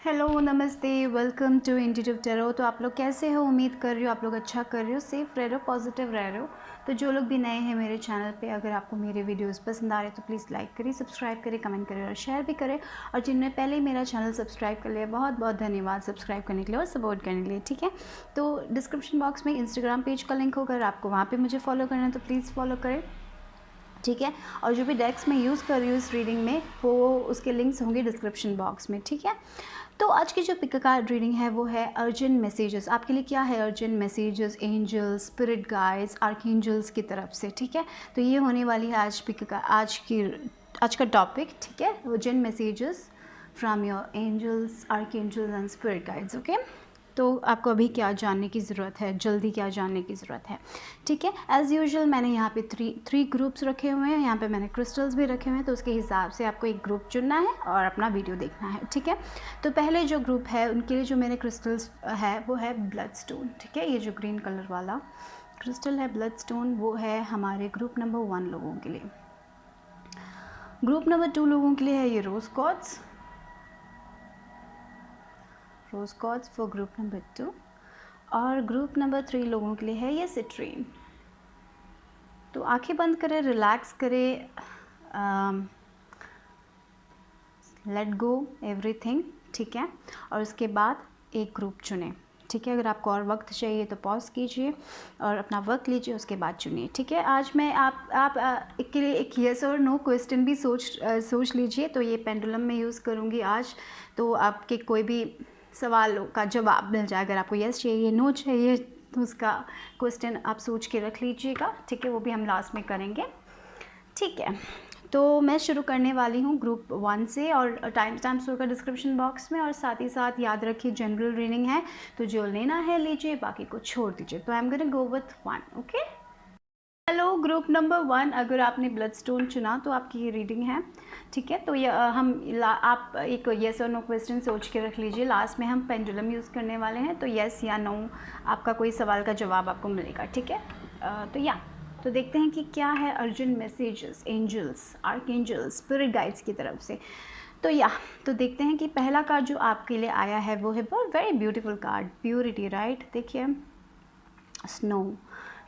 Hello, नमस्ते, welcome to intuitive tarot. तो आप लोग कैसे हो? उम्मीद कर रही हो आप लोग अच्छा कर रहे हो, सेफ रह रहे हो, पॉजिटिव रह रहे हो। तो जो लोग भी नए हैं मेरे चैनल पे, अगर आपको मेरे वीडियोस पसंद आ रहे हैं तो प्लीज़ लाइक करिए, सब्सक्राइब करें, कमेंट करें और शेयर भी करें। और जिनने पहले ही मेरा चैनल सब्सक्राइब कर लिया, बहुत बहुत धन्यवाद सब्सक्राइब करने के लिए और सपोर्ट करने के लिए। ठीक है, तो डिस्क्रिप्शन बॉक्स में इंस्टाग्राम पेज का लिंक होगा, अगर आपको वहाँ पर मुझे फॉलो करना है तो प्लीज़ फॉलो करें। ठीक है, और जो भी डेक्स मैं यूज़ कर रही हूँ इस रीडिंग में, वो उसके लिंक्स होंगे डिस्क्रिप्शन बॉक्स में। ठीक है, तो आज की जो पिक कार्ड रीडिंग है वो है अर्जेंट मैसेजेस। आपके लिए क्या है urgent messages? Angels, spirit guides, archangels की तरफ से। ठीक है, तो ये होने वाली है आज का टॉपिक। ठीक है, urgent messages from your angels, archangels and spirit guides. Okay, तो आपको अभी क्या जानने की ज़रूरत है, जल्दी क्या जानने की ज़रूरत है? ठीक है, एज़ यूजुअल मैंने यहाँ पे थ्री ग्रुप्स रखे हुए हैं, यहाँ पे मैंने क्रिस्टल्स भी रखे हुए हैं, तो उसके हिसाब से आपको एक ग्रुप चुनना है और अपना वीडियो देखना है। ठीक है, तो पहले जो ग्रुप है उनके लिए जो मेरे क्रिस्टल्स है वो है ब्लड स्टोन। ठीक है, ये जो ग्रीन कलर वाला क्रिस्टल है ब्लड स्टोन, वो है हमारे ग्रुप नंबर 1 लोगों के लिए। ग्रुप नंबर 2 लोगों के लिए है ये रोज़ क्वार्ट्ज फॉर ग्रुप नंबर 2। और ग्रुप नंबर 3 लोगों के लिए है ये सिट्रीन। तो आंखें बंद करें, रिलैक्स करें, लेट गो एवरीथिंग। ठीक है, और उसके बाद एक ग्रुप चुनें। ठीक है, अगर आपको और वक्त चाहिए तो पॉज कीजिए और अपना वक्त लीजिए, उसके बाद चुनिए। ठीक है, आज मैं आप के लिए एक येस और नो क्वेश्चन भी सोच लीजिए। तो ये पेंडुलम में यूज़ करूँगी आज, तो आपके कोई भी सवालों का जवाब मिल जाए। अगर आपको येस चाहिए, नो चाहिए, तो उसका क्वेश्चन आप सोच के रख लीजिएगा। ठीक है, वो भी हम लास्ट में करेंगे। ठीक है, तो मैं शुरू करने वाली हूँ ग्रुप 1 से, और टाइम स्टैम्प्स होगा डिस्क्रिप्शन बॉक्स में। और साथ ही साथ याद रखिए जनरल रीडिंग है, तो जो लेना है लीजिए, बाकी को छोड़ दीजिए। तो I am gonna go with 1। Okay, hello group number 1, अगर आपने ब्लड स्टोन चुना तो आपकी ये रीडिंग है। ठीक है, तो आप एक येस और नो क्वेश्चन सोच के रख लीजिए। लास्ट में हम पेंडुलम यूज़ करने वाले हैं, तो येस या नो आपका कोई सवाल का जवाब आपको मिलेगा। ठीक है, तो देखते हैं कि क्या है urgent messages angels, archangels, spirit guides की तरफ से। तो देखते हैं कि पहला कार्ड जो आपके लिए आया है वो है very beautiful card, purity. Right, देखिए स्नो।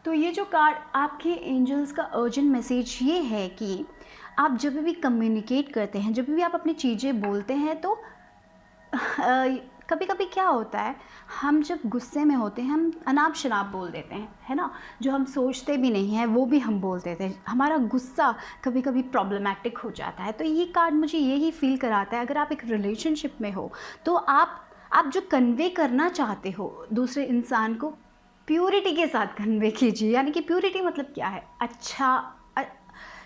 तो ये जो कार्ड आपके एंजल्स का अर्जेंट मैसेज ये है कि आप जब भी कम्युनिकेट करते हैं, जब भी आप अपनी चीज़ें बोलते हैं, तो कभी कभी क्या होता है, हम जब गुस्से में होते हैं हम अनाप शनाप बोल देते हैं, है ना। जो हम सोचते भी नहीं हैं वो भी हम बोल देते हैं। हमारा गुस्सा कभी कभी प्रॉब्लमेटिक हो जाता है। तो ये कार्ड मुझे यही फील कराता है, अगर आप एक रिलेशनशिप में हो तो आप जो कन्वे करना चाहते हो दूसरे इंसान को, प्योरिटी के साथ कन्वे कीजिए। यानी कि प्योरिटी मतलब क्या है?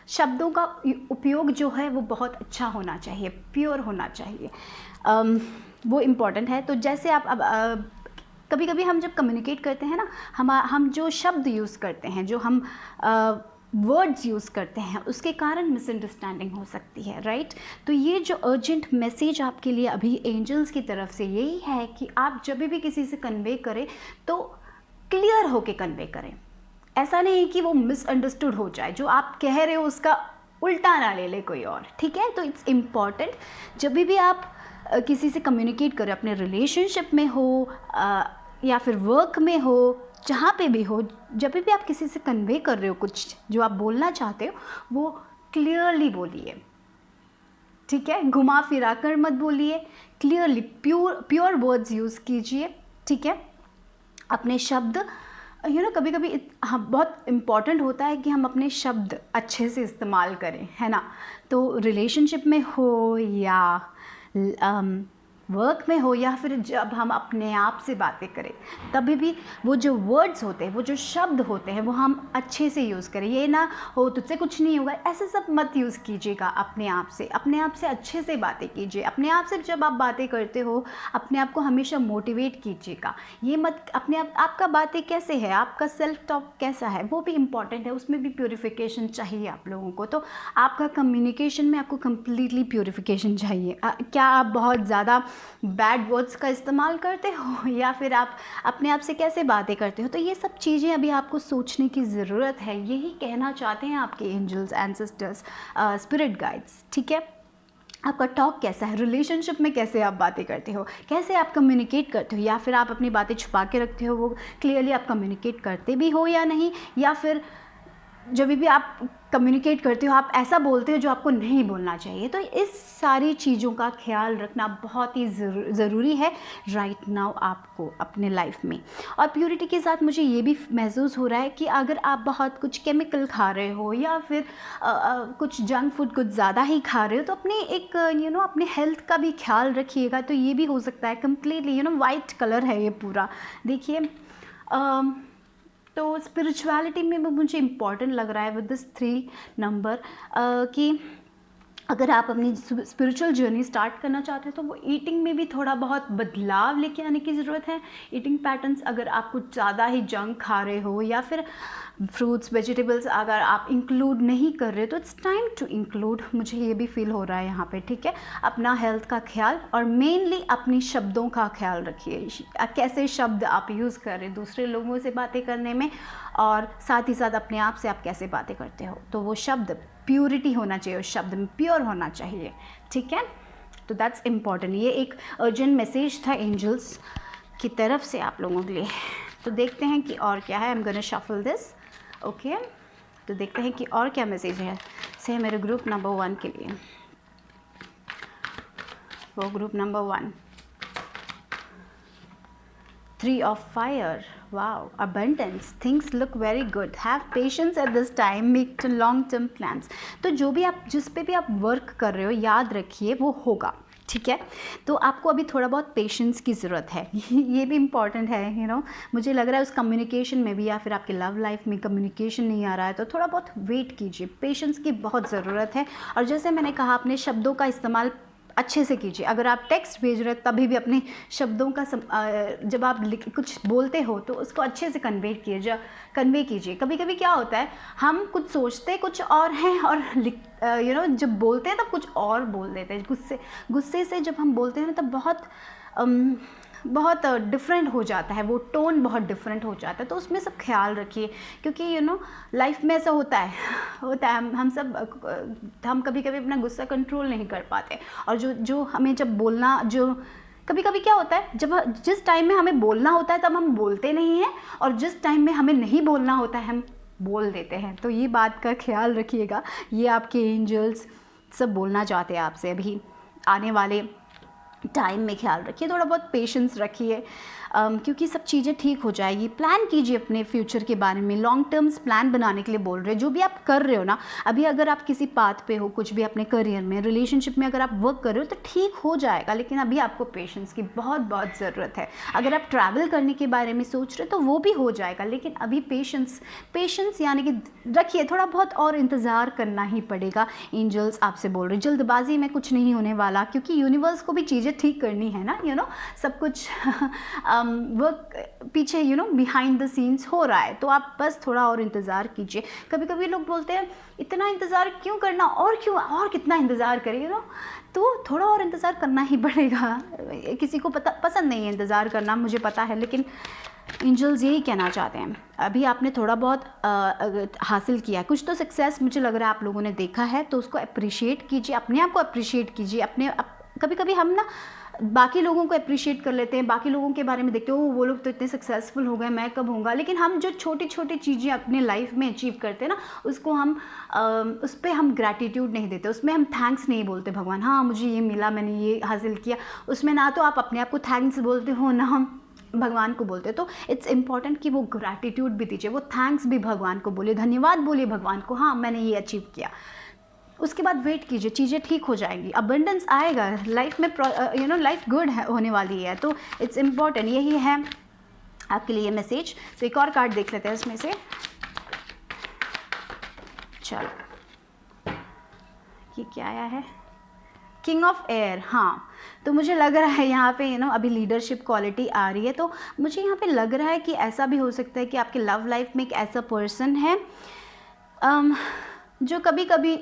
शब्दों का उपयोग जो है वो बहुत अच्छा होना चाहिए, प्योर होना चाहिए। वो इम्पॉर्टेंट है। तो जैसे आप अब कभी कभी हम जब कम्युनिकेट करते हैं ना, हम जो शब्द यूज़ करते हैं, जो हम वर्ड्स यूज़ करते हैं, उसके कारण मिसअंडरस्टैंडिंग हो सकती है। राइट, तो ये जो अर्जेंट मैसेज आपके लिए अभी एंजल्स की तरफ से यही है कि आप जब भी किसी से कन्वे करें तो क्लियर होके कन्वे करें। ऐसा नहीं कि वो मिसअंडरस्टूड हो जाए, जो आप कह रहे हो उसका उल्टा ना ले ले कोई और। ठीक है, तो इट्स इम्पॉर्टेंट जब भी आप किसी से कम्युनिकेट करें, अपने रिलेशनशिप में हो या फिर वर्क में हो, जहाँ पे भी हो, जब भी आप किसी से कन्वे कर रहे हो कुछ जो आप बोलना चाहते हो, वो क्लियरली बोलिए। ठीक है, घुमा फिरा कर मत बोलिए, क्लियरली प्योर वर्ड्स यूज़ कीजिए। ठीक है, अपने शब्द कभी कभी हाँ बहुत इम्पॉर्टेंट होता है कि हम अपने शब्द अच्छे से इस्तेमाल करें, है ना। तो रिलेशनशिप में हो या वर्क में हो या फिर जब हम अपने आप से बातें करें, तभी भी वो जो वर्ड्स होते हैं, वो जो शब्द होते हैं, वो हम अच्छे से यूज़ करें। ये ना हो तुझसे कुछ नहीं होगा, ऐसे सब मत यूज़ कीजिएगा। अपने आप से अच्छे से बातें कीजिए। अपने आप से जब आप बातें करते हो, अपने आप को हमेशा मोटिवेट कीजिएगा। ये मत अपने आपका बातें कैसे है, आपका सेल्फ टॉक कैसा है, वो भी इम्पॉर्टेंट है। उसमें भी प्योरीफिकेशन चाहिए आप लोगों को। तो आपका कम्युनिकेशन में आपको कम्प्लीटली प्योरीफिकेशन चाहिए। क्या आप बहुत ज़्यादा बैड वर्ड्स का इस्तेमाल करते हो या फिर आप अपने आप से कैसे बातें करते हो? तो ये सब चीज़ें अभी आपको सोचने की ज़रूरत है। यही कहना चाहते हैं आपके एंजल्स, एंसेस्टर्स, स्पिरिट गाइड्स। ठीक है, आपका टॉक कैसा है, रिलेशनशिप में कैसे आप बातें करते हो, कैसे आप कम्युनिकेट करते हो, या फिर आप अपनी बातें छुपा के रखते हो, वो क्लियरली आप कम्युनिकेट करते भी हो या नहीं, या फिर जब भी आप कम्युनिकेट करते हो आप ऐसा बोलते हो जो आपको नहीं बोलना चाहिए। तो इस सारी चीज़ों का ख्याल रखना बहुत ही ज़रूरी है राइट नाउ आपको अपने लाइफ में। और प्योरिटी के साथ मुझे ये भी महसूस हो रहा है कि अगर आप बहुत कुछ केमिकल खा रहे हो या फिर कुछ जंक फूड कुछ ज़्यादा ही खा रहे हो, तो अपने एक अपने हेल्थ का भी ख्याल रखिएगा। तो ये भी हो सकता है कम्प्लीटली वाइट कलर है ये पूरा, देखिए। तो स्पिरिचुअलिटी में मुझे इम्पॉर्टेंट लग रहा है विद दिस 3 नंबर कि अगर आप अपनी स्पिरिचुअल जर्नी स्टार्ट करना चाहते हो तो वो ईटिंग में भी थोड़ा बहुत बदलाव लेके आने की ज़रूरत है। ईटिंग पैटर्न्स, अगर आप कुछ ज़्यादा ही जंक खा रहे हो या फिर फ्रूट्स वेजिटेबल्स अगर आप इंक्लूड नहीं कर रहे हो तो इट्स टाइम टू इंक्लूड, मुझे ये भी फील हो रहा है यहाँ पे, ठीक है। अपना हेल्थ का ख्याल और मेनली अपनी शब्दों का ख्याल रखिए, कैसे शब्द आप यूज़ कर रहे हैं दूसरे लोगों से बातें करने में, और साथ ही साथ अपने आप से आप कैसे बातें करते हो। तो वो शब्द प्योरिटी होना चाहिए, उस शब्द में प्योर होना चाहिए, ठीक है। तो दैट्स इम्पॉर्टेंट। ये एक अर्जेंट मैसेज था एंजल्स की तरफ से आप लोगों के लिए। तो देखते हैं कि और क्या है। I am gonna shuffle this, okay. तो देखते हैं कि और क्या मैसेज है से मेरे ग्रुप नंबर 1 के लिए। वो group number 1, 3 of fire, wow, abundance, things look very good, have patience at this time, make long term plans। तो जो भी आप जिस पे भी आप वर्क कर रहे हो याद रखिए वो होगा, ठीक है। तो आपको अभी थोड़ा बहुत पेशेंस की ज़रूरत है ये भी इम्पॉर्टेंट है, मुझे लग रहा है उस कम्युनिकेशन में भी, या फिर आपके लव लाइफ में कम्युनिकेशन नहीं आ रहा है तो थोड़ा बहुत वेट कीजिए, पेशेंस की बहुत ज़रूरत है। और जैसे मैंने कहा अपने शब्दों का इस्तेमाल अच्छे से कीजिए। अगर आप टेक्स्ट भेज रहे हो तभी भी अपने शब्दों का जब आप कुछ बोलते हो तो उसको अच्छे से कन्वे कीजिए। कभी कभी क्या होता है हम कुछ सोचते कुछ और हैं और जब बोलते हैं तब कुछ और बोल देते हैं। गुस्से से जब हम बोलते हैं ना तब बहुत डिफरेंट हो जाता है, वो टोन बहुत डिफरेंट हो जाता है। तो उसमें सब ख्याल रखिए, क्योंकि लाइफ में ऐसा होता है हम कभी कभी अपना गुस्सा कंट्रोल नहीं कर पाते। और जो हमें जब बोलना, जो कभी कभी क्या होता है जिस टाइम में हमें बोलना होता है तब हम बोलते नहीं हैं, और जिस टाइम में हमें नहीं बोलना होता है हम बोल देते हैं। तो ये बात का ख्याल रखिएगा। ये आपके एंजल्स सब बोलना चाहते हैं आपसे अभी आने वाले टाइम में। ख्याल रखिए, थोड़ा बहुत पेशेंस रखिए, क्योंकि सब चीज़ें ठीक हो जाएगी। प्लान कीजिए अपने फ्यूचर के बारे में, लॉन्ग टर्म्स प्लान बनाने के लिए बोल रहे हैं। जो भी आप कर रहे हो ना अभी, अगर आप किसी पाथ पे हो, कुछ भी अपने करियर में, रिलेशनशिप में अगर आप वर्क कर रहे हो तो ठीक हो जाएगा, लेकिन अभी आपको पेशेंस की बहुत ज़रूरत है। अगर आप ट्रैवल करने के बारे में सोच रहे हो तो वो भी हो जाएगा, लेकिन अभी पेशेंस यानी कि रखिए, थोड़ा बहुत और इंतज़ार करना ही पड़ेगा। एंजल्स आपसे बोल रहे, जल्दबाजी में कुछ नहीं होने वाला, क्योंकि यूनिवर्स को भी चीज़ें ठीक करनी है ना, सब कुछ वर्क पीछे बिहाइंड द सीन्स हो रहा है। तो आप बस थोड़ा और इंतज़ार कीजिए। कभी कभी लोग बोलते हैं इतना इंतज़ार क्यों करना, और कितना इंतज़ार करिए तो थोड़ा और इंतज़ार करना ही पड़ेगा। किसी को पसंद नहीं है इंतज़ार करना, मुझे पता है, लेकिन एंजल्स यही कहना चाहते हैं। अभी आपने थोड़ा बहुत हासिल किया है, कुछ तो सक्सेस मुझे लग रहा है आप लोगों ने देखा है, तो उसको अप्रिशिएट कीजिए, अपने आप को अप्रिशिएट कीजिए। कभी कभी हम ना बाकी लोगों को अप्रिशिएट कर लेते हैं, बाकी लोगों के बारे में देखते हो वो लोग तो इतने सक्सेसफुल हो गए, मैं कब होऊंगा। लेकिन हम जो छोटी छोटी चीज़ें अपने लाइफ में अचीव करते हैं ना, उसको हम उस पर हम ग्रैटिट्यूड नहीं देते, उसमें हम थैंक्स नहीं बोलते, भगवान हाँ मुझे ये मिला, मैंने ये हासिल किया। उसमें ना तो आप अपने आप को थैंक्स बोलते हो, ना हम भगवान को बोलते हैं। तो इट्स इम्पॉर्टेंट कि वो ग्रैटिट्यूड भी दीजिए, वो थैंक्स भी भगवान को बोलिए, धन्यवाद बोलिए भगवान को, हाँ मैंने ये अचीव किया। उसके बाद वेट कीजिए, चीज़ें ठीक हो जाएंगी, अबंडेंस आएगा लाइफ में, लाइफ गुड होने वाली है। तो इट्स इम्पॉर्टेंट, यही है आपके लिए मैसेज। तो एक और कार्ड देख लेते हैं इसमें से। चलो ये क्या आया है, किंग ऑफ एयर। हाँ, तो मुझे लग रहा है यहाँ पे अभी लीडरशिप क्वालिटी आ रही है। तो मुझे यहाँ पे लग रहा है कि ऐसा भी हो सकता है कि आपके लव लाइफ में एक ऐसा पर्सन है जो कभी कभी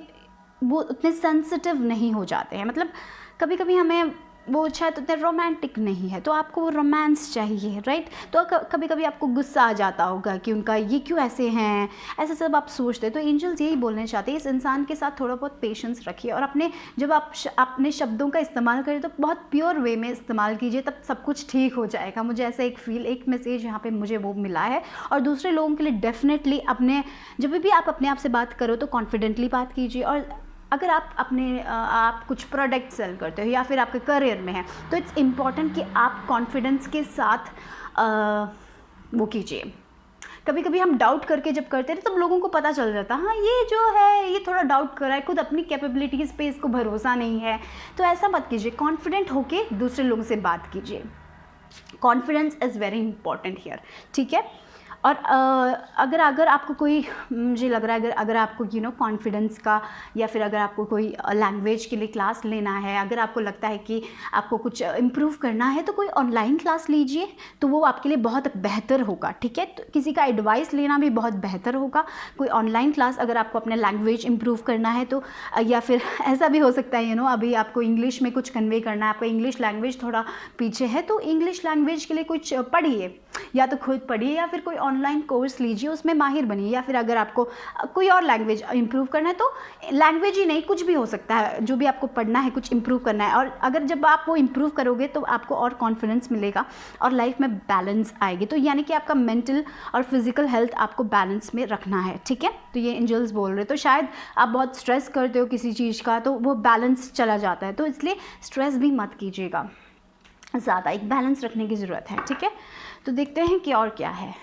वो उतने सेंसिटिव नहीं हो जाते हैं। मतलब कभी कभी हमें वो शायद उतने रोमांटिक नहीं है, तो आपको वो रोमांस चाहिए, राइट। तो कभी कभी आपको गुस्सा आ जाता होगा कि उनका ये क्यों ऐसे हैं, ऐसे सब आप सोचते हैं। तो एंजल्स यही बोलने चाहते हैं, इस इंसान के साथ थोड़ा बहुत पेशेंस रखिए, और जब आप अपने शब्दों का इस्तेमाल करें तो बहुत प्योर वे में इस्तेमाल कीजिए, तब सब कुछ ठीक हो जाएगा। मुझे ऐसा एक मैसेज यहाँ पर मुझे वो मिला है। और दूसरे लोगों के लिए डेफिनेटली जब भी आप अपने आप से बात करो तो कॉन्फिडेंटली बात कीजिए। और अगर आप कुछ प्रोडक्ट सेल करते हो या फिर आपके करियर में है, तो इट्स इम्पॉर्टेंट कि आप कॉन्फिडेंस के साथ वो कीजिए। कभी कभी हम डाउट करके जब करते हैं तब लोगों को पता चल जाता है, हाँ ये जो है ये थोड़ा डाउट कर रहा है, खुद अपनी कैपेबिलिटीज़ पे इसको भरोसा नहीं है। तो ऐसा मत कीजिए, कॉन्फिडेंट होके दूसरे लोगों से बात कीजिए। Confidence is very important here, ठीक है। और अगर आपको कोई, मुझे लग रहा है अगर आपको कॉन्फिडेंस का, या फिर अगर आपको कोई लैंग्वेज के लिए क्लास लेना है, अगर आपको लगता है कि आपको कुछ इम्प्रूव करना है, तो कोई ऑनलाइन क्लास लीजिए, तो वो आपके लिए बहुत बेहतर होगा, ठीक है। तो किसी का एडवाइस लेना भी बहुत बेहतर होगा। कोई ऑनलाइन क्लास अगर आपको अपने लैंग्वेज इम्प्रूव करना है तो, या फिर ऐसा भी हो सकता है अभी आपको इंग्लिश में कुछ कन्वे करना है, आपका इंग्लिश लैंग्वेज थोड़ा पीछे है, तो इंग्लिश लैंग्वेज के लिए कुछ पढ़िए, या तो खुद पढ़िए या फिर कोई ऑनलाइन कोर्स लीजिए, उसमें माहिर बनिए। या फिर अगर आपको कोई और लैंग्वेज इंप्रूव करना है, तो लैंग्वेज ही नहीं, कुछ भी हो सकता है, जो भी आपको पढ़ना है, कुछ इंप्रूव करना है। और अगर जब आप वो इंप्रूव करोगे तो आपको और कॉन्फिडेंस मिलेगा और लाइफ में बैलेंस आएगी। तो यानी कि आपका मेंटल और फिजिकल हेल्थ आपको बैलेंस में रखना है, ठीक है। तो ये एंजल्स बोल रहे हैं। तो शायद आप बहुत स्ट्रेस करते हो किसी चीज़ का, तो वो बैलेंस चला जाता है, तो इसलिए स्ट्रेस भी मत कीजिएगा ज़्यादा, एक बैलेंस रखने की ज़रूरत है, ठीक है। तो देखते हैं कि और क्या है।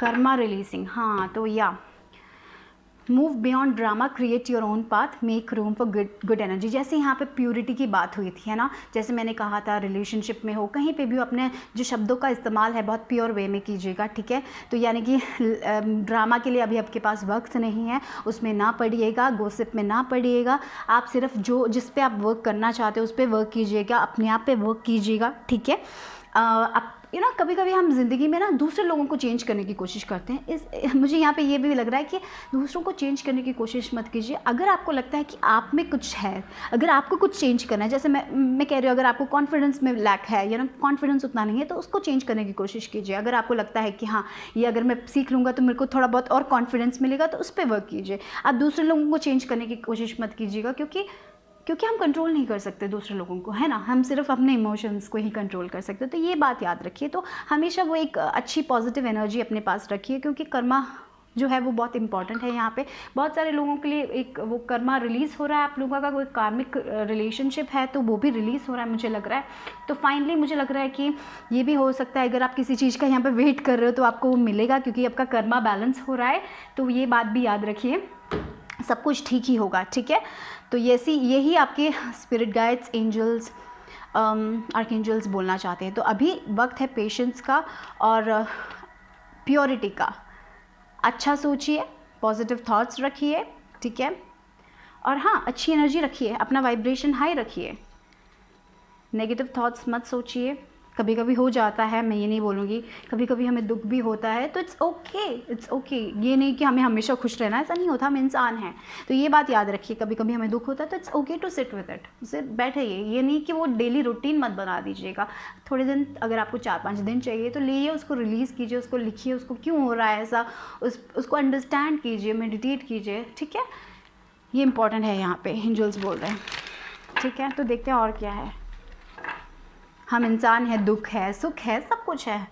कर्मा रिलीजिंग, हाँ, तो या move beyond drama, create your own path, make room for good energy. जैसे यहाँ पे प्योरिटी की बात हुई थी, है ना, जैसे मैंने कहा था रिलेशनशिप में हो, कहीं पे भी अपने जो शब्दों का इस्तेमाल है बहुत प्योर वे में कीजिएगा, ठीक है। तो यानी कि ड्रामा के लिए अभी आपके पास वक्त नहीं है, उसमें ना पड़िएगा, गॉसिप में ना पड़िएगा। आप सिर्फ जिस पे आप वर्क करना चाहते हो उस पर वर्क कीजिएगा, अपने आप पे वर्क कीजिएगा, ठीक है। आप कभी कभी हम ज़िंदगी में ना दूसरे लोगों को चेंज करने की कोशिश करते हैं। मुझे यहाँ पे ये भी लग रहा है कि दूसरों को चेंज करने की कोशिश मत कीजिए। अगर आपको लगता है कि आप में कुछ है, अगर आपको कुछ चेंज करना है, जैसे मैं कह रही हूँ, अगर आपको कॉन्फिडेंस में लैक है, कॉन्फिडेंस उतना नहीं है, तो उसको चेंज करने की कोशिश कीजिए। अगर आपको लगता है कि हाँ ये अगर मैं सीख लूँगा तो मेरे को थोड़ा बहुत और कॉन्फिडेंस मिलेगा, तो उस पर वर्क कीजिए। आप दूसरे लोगों को चेंज करने की कोशिश मत कीजिएगा, क्योंकि हम कंट्रोल नहीं कर सकते दूसरे लोगों को, है ना। हम सिर्फ अपने इमोशंस को ही कंट्रोल कर सकते, तो ये बात याद रखिए। तो हमेशा वो एक अच्छी पॉजिटिव एनर्जी अपने पास रखिए, क्योंकि कर्मा जो है वो बहुत इंपॉर्टेंट है यहाँ पे। बहुत सारे लोगों के लिए एक वो कर्मा रिलीज़ हो रहा है। आप लोगों का कोई कार्मिक रिलेशनशिप है तो वो भी रिलीज़ हो रहा है, मुझे लग रहा है। तो फाइनली मुझे लग रहा है कि ये भी हो सकता है, अगर आप किसी चीज़ का यहाँ पे वेट कर रहे हो तो आपको वो मिलेगा, क्योंकि आपका कर्मा बैलेंस हो रहा है। तो ये बात भी याद रखिए, सब कुछ ठीक ही होगा, ठीक है। तो यही आपके स्पिरिट गाइड्स, एंजल्स, आर्कएंजल्स बोलना चाहते हैं। तो अभी वक्त है पेशेंस का और प्योरिटी का। अच्छा सोचिए, पॉजिटिव थॉट्स रखिए, ठीक है। और हाँ, अच्छी एनर्जी रखिए, अपना वाइब्रेशन हाई रखिए, नेगेटिव थॉट्स मत सोचिए। कभी कभी हो जाता है, मैं ये नहीं बोलूँगी, कभी कभी हमें दुख भी होता है, तो इट्स ओके। ये नहीं कि हमें हमेशा खुश रहना है, ऐसा नहीं होता, हम इंसान हैं। तो ये बात याद रखिए, कभी कभी हमें दुख होता है तो it's okay to sit with it, सिर्फ बैठिए। ये नहीं कि वो डेली रूटीन मत बना दीजिएगा। थोड़े दिन, अगर आपको 4-5 दिन चाहिए तो लीजिए, उसको रिलीज़ कीजिए, उसको लिखिए, उसको क्यों हो रहा है ऐसा, उसको अंडरस्टैंड कीजिए, मेडिटेट कीजिए, ठीक है। ये इंपॉर्टेंट है, यहाँ पे एंजल्स बोल रहे हैं, ठीक है। तो देखते हैं और क्या है। हम इंसान हैं, दुख है, सुख है, सब कुछ है,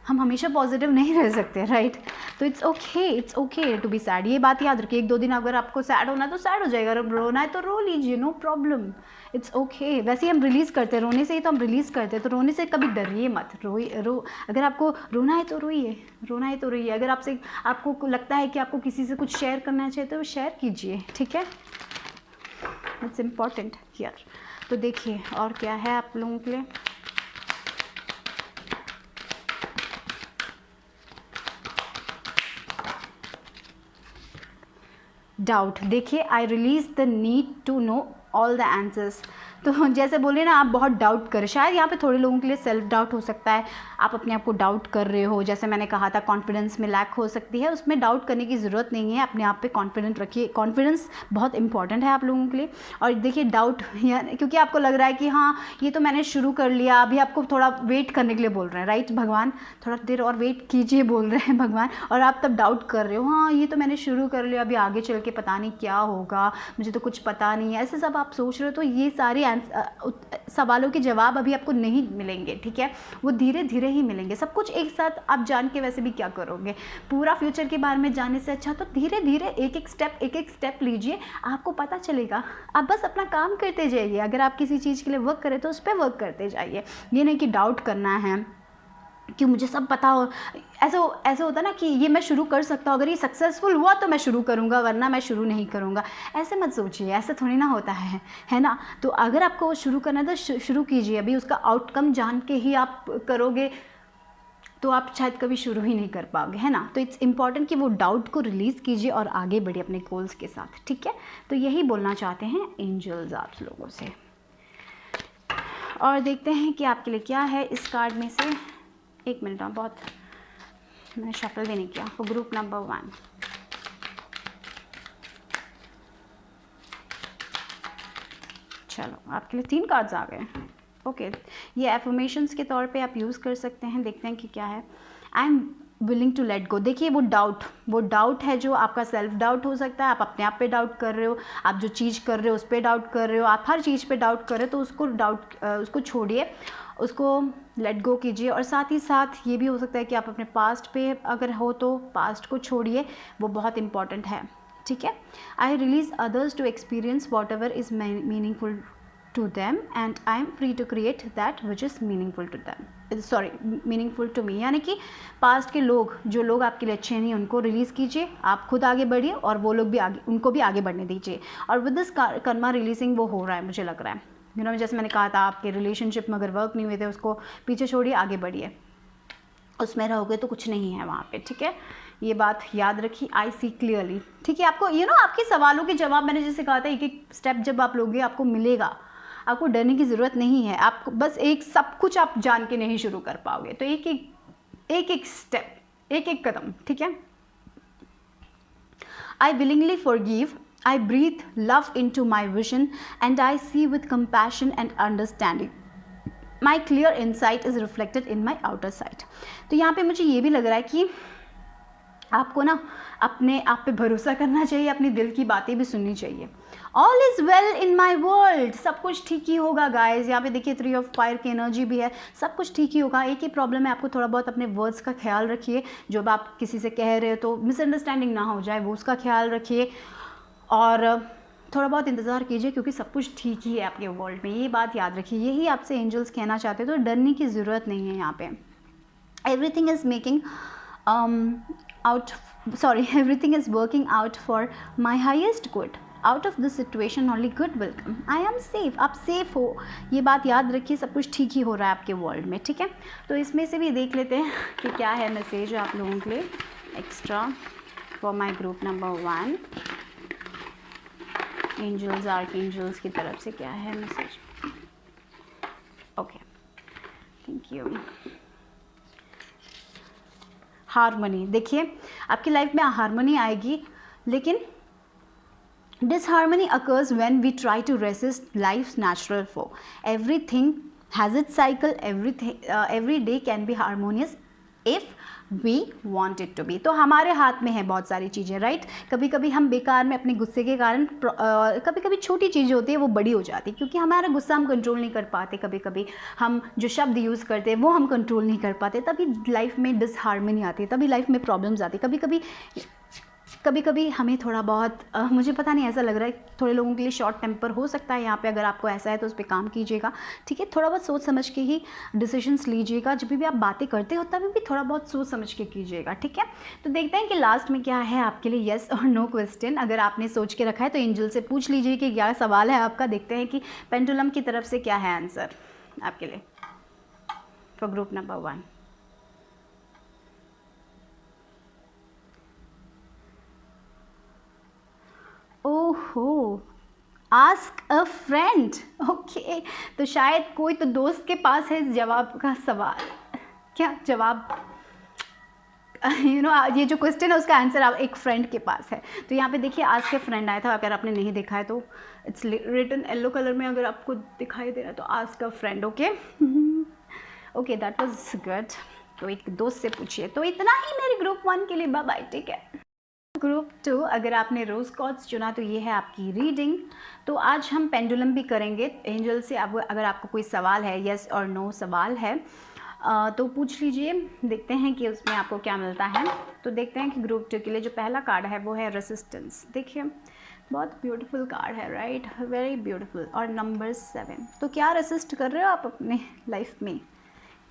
हम हमेशा पॉजिटिव नहीं रह सकते, राइट। तो it's okay to be sad. ये बात याद रखिए, 1-2 दिन अगर आपको सैड होना है तो सैड हो जाएगा, रोना है तो रो लीजिए, नो प्रॉब्लम, इट्स ओके। वैसे ही हम रिलीज़ करते हैं, रोने से ही तो हम रिलीज़ करते हैं। तो रोने से कभी डरिए मत, अगर आपको रोना है तो रोइए, अगर आपको लगता है कि आपको किसी से कुछ शेयर करना चाहिए तो शेयर कीजिए, ठीक है। It's important here. तो देखिए और क्या है आप लोगों के लिए। डाउट, देखिए, I release the need to know all the answers. तो जैसे बोले ना, आप बहुत डाउट करें, शायद यहाँ पे थोड़े लोगों के लिए सेल्फ डाउट हो सकता है, आप अपने आप को डाउट कर रहे हो, जैसे मैंने कहा था कॉन्फिडेंस में लैक हो सकती है, उसमें डाउट करने की ज़रूरत नहीं है, अपने आप पे कॉन्फिडेंट रखिए, कॉन्फिडेंस बहुत इंपॉर्टेंट है आप लोगों के लिए। और देखिए डाउट क्योंकि आपको लग रहा है कि हाँ ये तो मैंने शुरू कर लिया, अभी आपको थोड़ा वेट करने के लिए बोल रहे हैं, राइट, भगवान थोड़ा देर और वेट कीजिए बोल रहे हैं भगवान, और आप तब डाउट कर रहे हो, हाँ ये तो मैंने शुरू कर लिया, अभी आगे चल के पता नहीं क्या होगा, मुझे तो कुछ पता नहीं है, ऐसे सब आप सोच रहे हो। तो ये सारे सवालों के जवाब अभी आपको नहीं मिलेंगे, ठीक है, वो धीरे धीरे ही मिलेंगे। सब कुछ एक साथ आप जान के वैसे भी क्या करोगे, पूरा फ्यूचर के बारे में जानने से अच्छा तो धीरे धीरे एक एक स्टेप लीजिए, आपको पता चलेगा। आप बस अपना काम करते जाइए, अगर आप किसी चीज़ के लिए वर्क करें तो उस पर वर्क करते जाइए, ये नहीं कि डाउट करना है कि मुझे सब पता हो। ऐसा होता ना कि ये मैं शुरू कर सकता हूँ, अगर ये सक्सेसफुल हुआ तो मैं शुरू करूँगा, वरना मैं शुरू नहीं करूँगा। ऐसे मत सोचिए, ऐसा थोड़ी ना होता है ना। तो अगर आपको शुरू करना है तो शुरू कीजिए, अभी उसका आउटकम जान के ही आप करोगे तो आप शायद कभी शुरू ही नहीं कर पाओगे, है ना। तो इट्स इम्पॉर्टेंट कि वो डाउट को रिलीज़ कीजिए और आगे बढ़िए अपने गोल्स के साथ, ठीक है। तो यही बोलना चाहते हैं एंजल्स आप लोगों से। और देखते हैं कि आपके लिए क्या है इस कार्ड में से। एक मिनट, बहुत मैंने शफल भी नहीं किया। वो ग्रुप नंबर 1, चलो आपके लिए 3 कार्ड्स आ गए। ओके, ये एफर्मेशंस के तौर पे आप यूज़ कर सकते हैं। देखते हैं कि क्या है। I am willing to let go. देखिए वो डाउट है जो आपका सेल्फ डाउट हो सकता है, आप अपने आप पे डाउट कर रहे हो, आप जो चीज़ कर रहे हो उस पर डाउट कर रहे हो, आप हर चीज़ पे डाउट कर रहे हो, तो उसको छोड़िए, उसको लेट गो कीजिए। और साथ ही साथ ये भी हो सकता है कि आप अपने पास्ट पे अगर हो तो पास्ट को छोड़िए, वो बहुत इंपॉर्टेंट है, ठीक है। I release others to experience whatever is meaningful to them and I am free to create that which is meaningful to them, meaningful to me। यानी कि पास्ट के जो लोग आपके लिए अच्छे नहीं उनको रिलीज़ कीजिए, आप खुद आगे बढ़िए और वो लोग भी उनको भी आगे बढ़ने दीजिए। और विद दिस कर्मा रिलीजिंग वो हो रहा है, मुझे लग रहा है, जैसे मैंने कहा था आपके रिलेशनशिप में अगर वर्क नहीं हुए थे उसको पीछे छोड़िए, आगे बढ़िए, उसमें रहोगे तो कुछ नहीं है वहाँ पे, ठीक है। ये बात याद रखिए, आई सी क्लियरली, ठीक है। आपको आपके सवालों के जवाब मैंने जैसे कहा था, एक एक स्टेप जब आप लोगे आपको मिलेगा, आपको डरने की ज़रूरत नहीं है। आपको बस सब कुछ आप जान के नहीं शुरू कर पाओगे, तो एक स्टेप, एक कदम, ठीक है। I willingly forgive, I breathe love into my vision and I see with compassion and understanding, my clear insight is reflected in my outer sight. तो यहाँ पे मुझे ये भी लग रहा है कि आपको अपने आप पे भरोसा करना चाहिए, अपनी दिल की बातें भी सुननी चाहिए। All is well in my world, सब कुछ ठीक ही होगा गाइज। यहाँ पे देखिए 3 ऑफ फायर की एनर्जी भी है, सब कुछ ठीक ही होगा। एक ही प्रॉब्लम है, आपको थोड़ा बहुत अपने वर्ड्स का ख्याल रखिए, जब आप किसी से कह रहे हो तो मिसअंडरस्टैंडिंग ना हो जाए, वो उसका ख्याल रखिए और थोड़ा बहुत इंतज़ार कीजिए, क्योंकि सब कुछ ठीक ही है आपके वर्ल्ड में, ये बात याद रखिए। यही आपसे एंजल्स कहना चाहते हैं, तो डरने की ज़रूरत नहीं है यहाँ पे। Everything is making everything is working out for my highest good. Out of this situation only good will come. I am safe. आप सेफ हो, ये बात याद रखिए, सब कुछ ठीक ही हो रहा है आपके वर्ल्ड में, ठीक है। तो इसमें से भी देख लेते हैं कि क्या है मैसेज आप लोगों के लिए extra for my group number 1। Angels archangels की तरफ से क्या है message. Okay, thank you. Harmony, देखिए आपकी लाइफ में हारमोनी आएगी, लेकिन disharmony occurs when we try to resist life's natural flow. Everything has its cycle, every day can be harmonious if we want it to be. तो हमारे हाथ में है बहुत सारी चीज़ें, राइट। कभी कभी हम बेकार में अपने गुस्से के कारण कभी कभी छोटी चीज़ें होती है वो बड़ी हो जाती है, क्योंकि हमारा गुस्सा हम कंट्रोल नहीं कर पाते, कभी कभी हम जो शब्द यूज़ करते हैं वो हम कंट्रोल नहीं कर पाते, तभी लाइफ में डिसहार्मनी आती है, तभी लाइफ में प्रॉब्लम्स आती है। कभी कभी हमें थोड़ा बहुत मुझे पता नहीं, ऐसा लग रहा है थोड़े लोगों के लिए शॉर्ट टेम्पर हो सकता है यहाँ पे। अगर आपको ऐसा है तो उस पर काम कीजिएगा, ठीक है। थोड़ा बहुत सोच समझ के ही डिसीजंस लीजिएगा, जब भी आप बातें करते हो तभी भी थोड़ा बहुत सोच समझ के कीजिएगा, ठीक है। तो देखते हैं कि लास्ट में क्या है आपके लिए, येस और नो क्वेश्चन। अगर आपने सोच के रखा है तो एंजल से पूछ लीजिए कि क्या सवाल है आपका। देखते हैं कि पेंडुलम की तरफ से क्या है आंसर आपके लिए फॉर ग्रुप नंबर 1। ओहो, आस्क अ फ्रेंड। ओके, तो शायद कोई तो दोस्त के पास है इस जवाब का सवाल, क्या जवाब ये जो क्वेश्चन है उसका आंसर आप एक फ्रेंड के पास है। तो यहाँ पे देखिए आस्क ए फ्रेंड आया था, अगर आपने नहीं देखा है तो इट्स रिटन येलो कलर में, अगर आपको दिखाई दे रहा है तो ask a friend. Okay okay, that was good. तो एक दोस्त से पूछिए। तो इतना ही मेरे ग्रुप 1 के लिए, बाय बाय, ठीक है। ग्रुप 2, अगर आपने रोज कॉर्ड्स चुना तो ये है आपकी रीडिंग। तो आज हम पेंडुलम भी करेंगे एंजल से। अगर आपको कोई सवाल है, यस और नो सवाल है, तो पूछ लीजिए, देखते हैं कि उसमें आपको क्या मिलता है। तो देखते हैं कि ग्रुप 2 के लिए जो पहला कार्ड है वो है रेसिस्टेंस। देखिए बहुत ब्यूटीफुल कार्ड है, राइट, वेरी ब्यूटीफुल। और नंबर 7, तो क्या रेसिस्ट कर रहे हो आप अपने लाइफ में,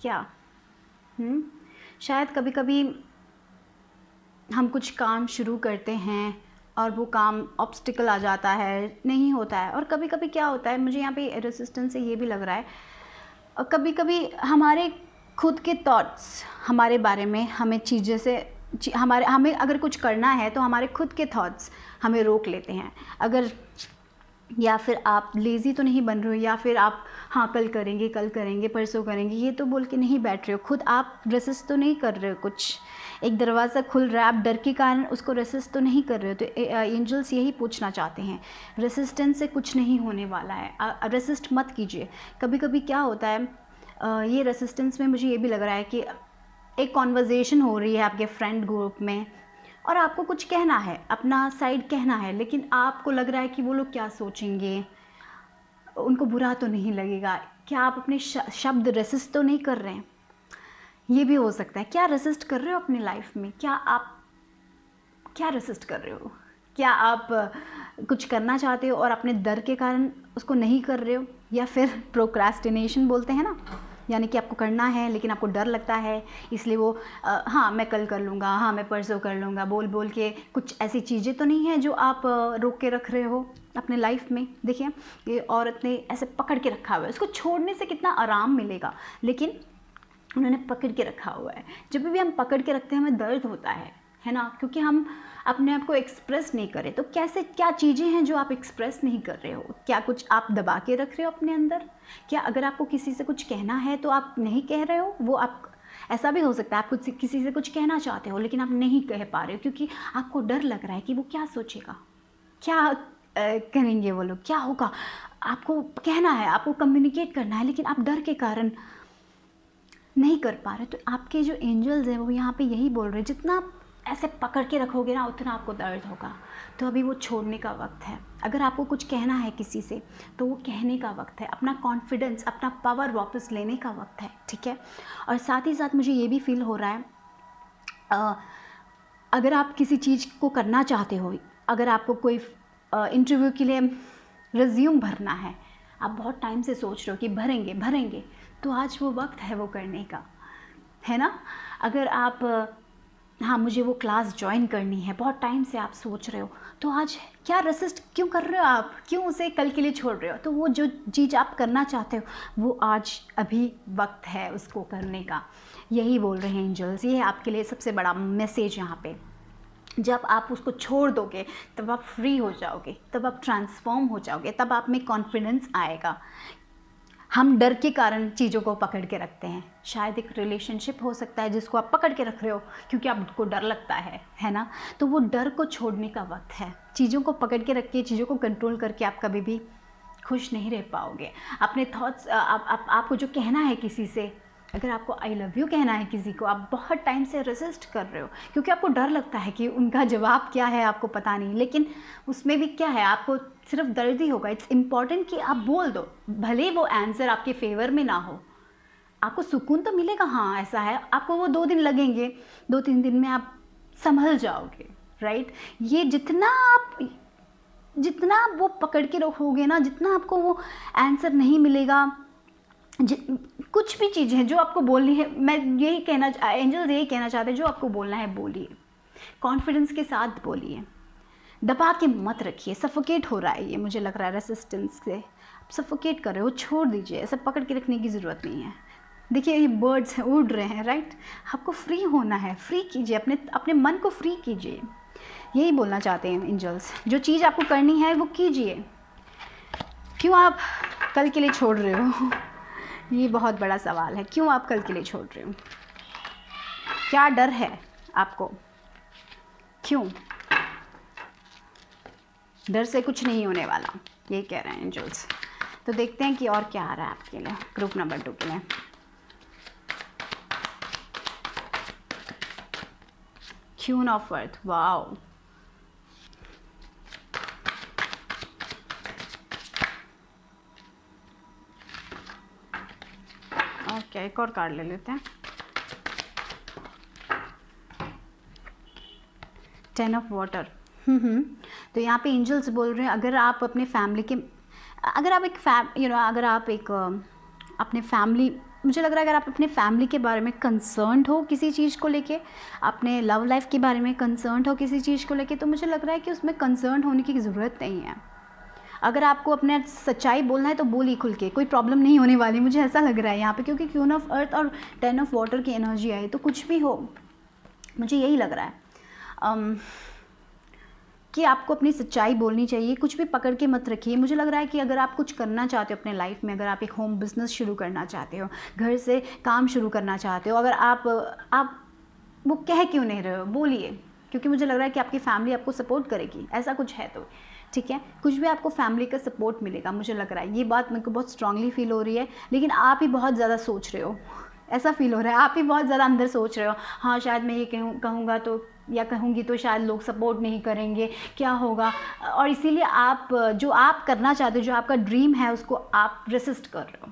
क्या शायद कभी कभी हम कुछ काम शुरू करते हैं और वो काम ऑब्स्टिकल आ जाता है, नहीं होता है। और कभी कभी क्या होता है, मुझे यहाँ पे रेसिस्टेंस से ये भी लग रहा है, और कभी कभी हमारे खुद के थॉट्स हमारे बारे में हमें चीज़ें से हमें अगर कुछ करना है तो हमारे खुद के थॉट्स हमें रोक लेते हैं। अगर या फिर आप लेज़ी तो नहीं बन रहे हो, या फिर आप हाँ कल करेंगे परसों करेंगे ये तो बोल के नहीं बैठ रहे हो, खुद आप रेसिस्ट तो नहीं कर रहे हो। कुछ एक दरवाज़ा खुल रहा है, आप डर के कारण उसको रेसिस्ट तो नहीं कर रहे हो। तो एंजल्स यही पूछना चाहते हैं, रेसिस्टेंस से कुछ नहीं होने वाला है, रेसिस्ट मत कीजिए। कभी कभी क्या होता है, ये रेसिस्टेंस में मुझे ये भी लग रहा है कि एक कॉन्वर्जेसन हो रही है आपके फ्रेंड ग्रुप में, और आपको कुछ कहना है, अपना साइड कहना है, लेकिन आपको लग रहा है कि वो लोग क्या सोचेंगे, उनको बुरा तो नहीं लगेगा। क्या आप अपने शब्द रेसिस्ट तो नहीं कर रहे हैं, ये भी हो सकता है। क्या रेसिस्ट कर रहे हो अपनी लाइफ में, क्या रेसिस्ट कर रहे हो? क्या आप कुछ करना चाहते हो और अपने डर के कारण उसको नहीं कर रहे हो, या फिर प्रोक्रास्टिनेशन बोलते हैं ना, यानी कि आपको करना है लेकिन आपको डर लगता है, इसलिए वो हाँ मैं कल कर लूँगा, हाँ मैं परसों कर लूँगा बोल बोल के कुछ ऐसी चीज़ें तो नहीं है जो आप रोक के रख रहे हो अपने लाइफ में। देखिए ये औरत ने ऐसे पकड़ के रखा हुआ है, उसको छोड़ने से कितना आराम मिलेगा, लेकिन उन्होंने पकड़ के रखा हुआ है। जब भी हम पकड़ के रखते हैं हमें दर्द होता है ना, क्योंकि हम अपने आप को एक्सप्रेस नहीं करें। तो कैसे, क्या चीज़ें हैं जो आप एक्सप्रेस नहीं कर रहे हो? क्या कुछ आप दबा के रख रहे हो अपने अंदर? क्या अगर आपको किसी से कुछ कहना है तो आप नहीं कह रहे हो? वो आप, ऐसा भी हो सकता है आप कुछ किसी से कुछ कहना चाहते हो लेकिन आप नहीं कह पा रहे हो क्योंकि आपको डर लग रहा है कि वो क्या सोचेगा, क्या करेंगे वो लोग, क्या होगा। आपको कहना है, आपको कम्युनिकेट करना है, लेकिन आप डर के कारण नहीं कर पा रहे। तो आपके जो एंजल्स हैं वो यहाँ पे यही बोल रहे हैं, जितना आप ऐसे पकड़ के रखोगे ना उतना आपको दर्द होगा। तो अभी वो छोड़ने का वक्त है। अगर आपको कुछ कहना है किसी से तो वो कहने का वक्त है, अपना कॉन्फिडेंस, अपना पावर वापस लेने का वक्त है, ठीक है। और साथ ही साथ मुझे ये भी फील हो रहा है, अगर आप किसी चीज़ को करना चाहते हो, अगर आपको कोई इंटरव्यू के लिए रिज्यूम भरना है, आप बहुत टाइम से सोच रहे हो कि भरेंगे, तो आज वो वक्त है वो करने का, है ना। अगर आप हाँ मुझे वो क्लास ज्वाइन करनी है, बहुत टाइम से आप सोच रहे हो, तो आज क्या रेसिस्ट क्यों कर रहे हो आप, क्यों उसे कल के लिए छोड़ रहे हो? तो वो जो चीज़ आप करना चाहते हो वो आज अभी वक्त है उसको करने का। यही बोल रहे हैं एंजल्स, ये है आपके लिए सबसे बड़ा मैसेज यहाँ पे। जब आप उसको छोड़ दोगे तब आप फ्री हो जाओगे, तब आप ट्रांसफॉर्म हो जाओगे, तब आप में कॉन्फिडेंस आएगा। हम डर के कारण चीज़ों को पकड़ के रखते हैं। शायद एक रिलेशनशिप हो सकता है जिसको आप पकड़ के रख रहे हो क्योंकि आपको डर लगता है ना। तो वो डर को छोड़ने का वक्त है। चीज़ों को पकड़ के रख के, चीज़ों को कंट्रोल करके आप कभी भी खुश नहीं रह पाओगे। अपने थॉट्स, आपको जो कहना है किसी से, अगर आपको आई लव यू कहना है किसी को, आप बहुत टाइम से रेसिस्ट कर रहे हो क्योंकि आपको डर लगता है कि उनका जवाब क्या है आपको पता नहीं, लेकिन उसमें भी क्या है, आपको सिर्फ दर्द ही होगा। इट्स इम्पॉर्टेंट कि आप बोल दो, भले वो आंसर आपके फेवर में ना हो, आपको सुकून तो मिलेगा। हाँ ऐसा है, आपको वो 2 दिन लगेंगे, 2-3 दिन में आप संभल जाओगे, राइट। ये जितना आप वो पकड़ के रखोगे ना, जितना आपको वो आंसर नहीं मिलेगा, कुछ भी चीज़ है जो आपको बोलनी है, मैं यही कहना, एंजल्स यही कहना चाहते हैं, जो आपको बोलना है बोलिए, कॉन्फिडेंस के साथ बोलिए, दबा के मत रखिए। सफोकेट हो रहा है ये, मुझे लग रहा है रेसिस्टेंस से आप सफोकेट कर रहे हो, छोड़ दीजिए, ऐसा पकड़ के रखने की ज़रूरत नहीं है। देखिए ये बर्ड्स उड़ रहे हैं, राइट। आपको फ्री होना है, फ्री कीजिए, अपने मन को फ्री कीजिए। यही बोलना चाहते हैं एंजल्स, जो चीज़ आपको करनी है वो कीजिए। क्यों आप कल के लिए छोड़ रहे हो? ये बहुत बड़ा सवाल है, क्यों आप कल के लिए छोड़ रहे हो? क्या डर है आपको? क्यों? डर से कुछ नहीं होने वाला, ये कह रहे हैं एंजल्स। तो देखते हैं कि और क्या आ रहा है आपके लिए ग्रुप नंबर 2 के लिए। Queen of earth, wow. Okay, एक और कार्ड ले लेते हैं। 10 ऑफ वाटर। तो यहाँ पे एंजल्स बोल रहे हैं, अगर आप अपने फैमिली के, अगर आप एक अगर आप एक अपने फैमिली, मुझे लग रहा है अगर आप अपने फैमिली के बारे में कंसर्न्ड हो किसी चीज़ को लेके, अपने लव लाइफ के बारे में कंसर्न्ड हो किसी चीज़ को लेके, तो मुझे लग रहा है कि उसमें कंसर्न्ड होने की ज़रूरत नहीं है। अगर आपको अपने सच्चाई बोलना है तो बोलिए खुल के, कोई प्रॉब्लम नहीं होने वाली, मुझे ऐसा लग रहा है यहाँ पे, क्योंकि क्वीन ऑफ अर्थ और 10 ऑफ वाटर की एनर्जी आई, तो कुछ भी हो, मुझे यही लग रहा है कि आपको अपनी सच्चाई बोलनी चाहिए, कुछ भी पकड़ के मत रखिए। मुझे लग रहा है कि अगर आप कुछ करना चाहते हो अपने लाइफ में, अगर आप एक होम बिजनेस शुरू करना चाहते हो, घर से काम शुरू करना चाहते हो, अगर आप वो कह क्यों नहीं रहे हो, बोलिए, क्योंकि मुझे लग रहा है कि आपकी फैमिली आपको सपोर्ट करेगी, ऐसा कुछ है तो ठीक है, कुछ भी आपको फैमिली का सपोर्ट मिलेगा, मुझे लग रहा है। ये बात मेरे को बहुत स्ट्रांगली फील हो रही है, लेकिन आप ही बहुत ज़्यादा सोच रहे हो, ऐसा फील हो रहा है, आप ही बहुत ज़्यादा अंदर सोच रहे हो, हाँ शायद मैं ये कहूँगा तो, या कहूँगी तो शायद लोग सपोर्ट नहीं करेंगे, क्या होगा, और इसीलिए आप जो आप करना चाहते हो, जो आपका ड्रीम है, उसको आप रेसिस्ट कर रहे हो,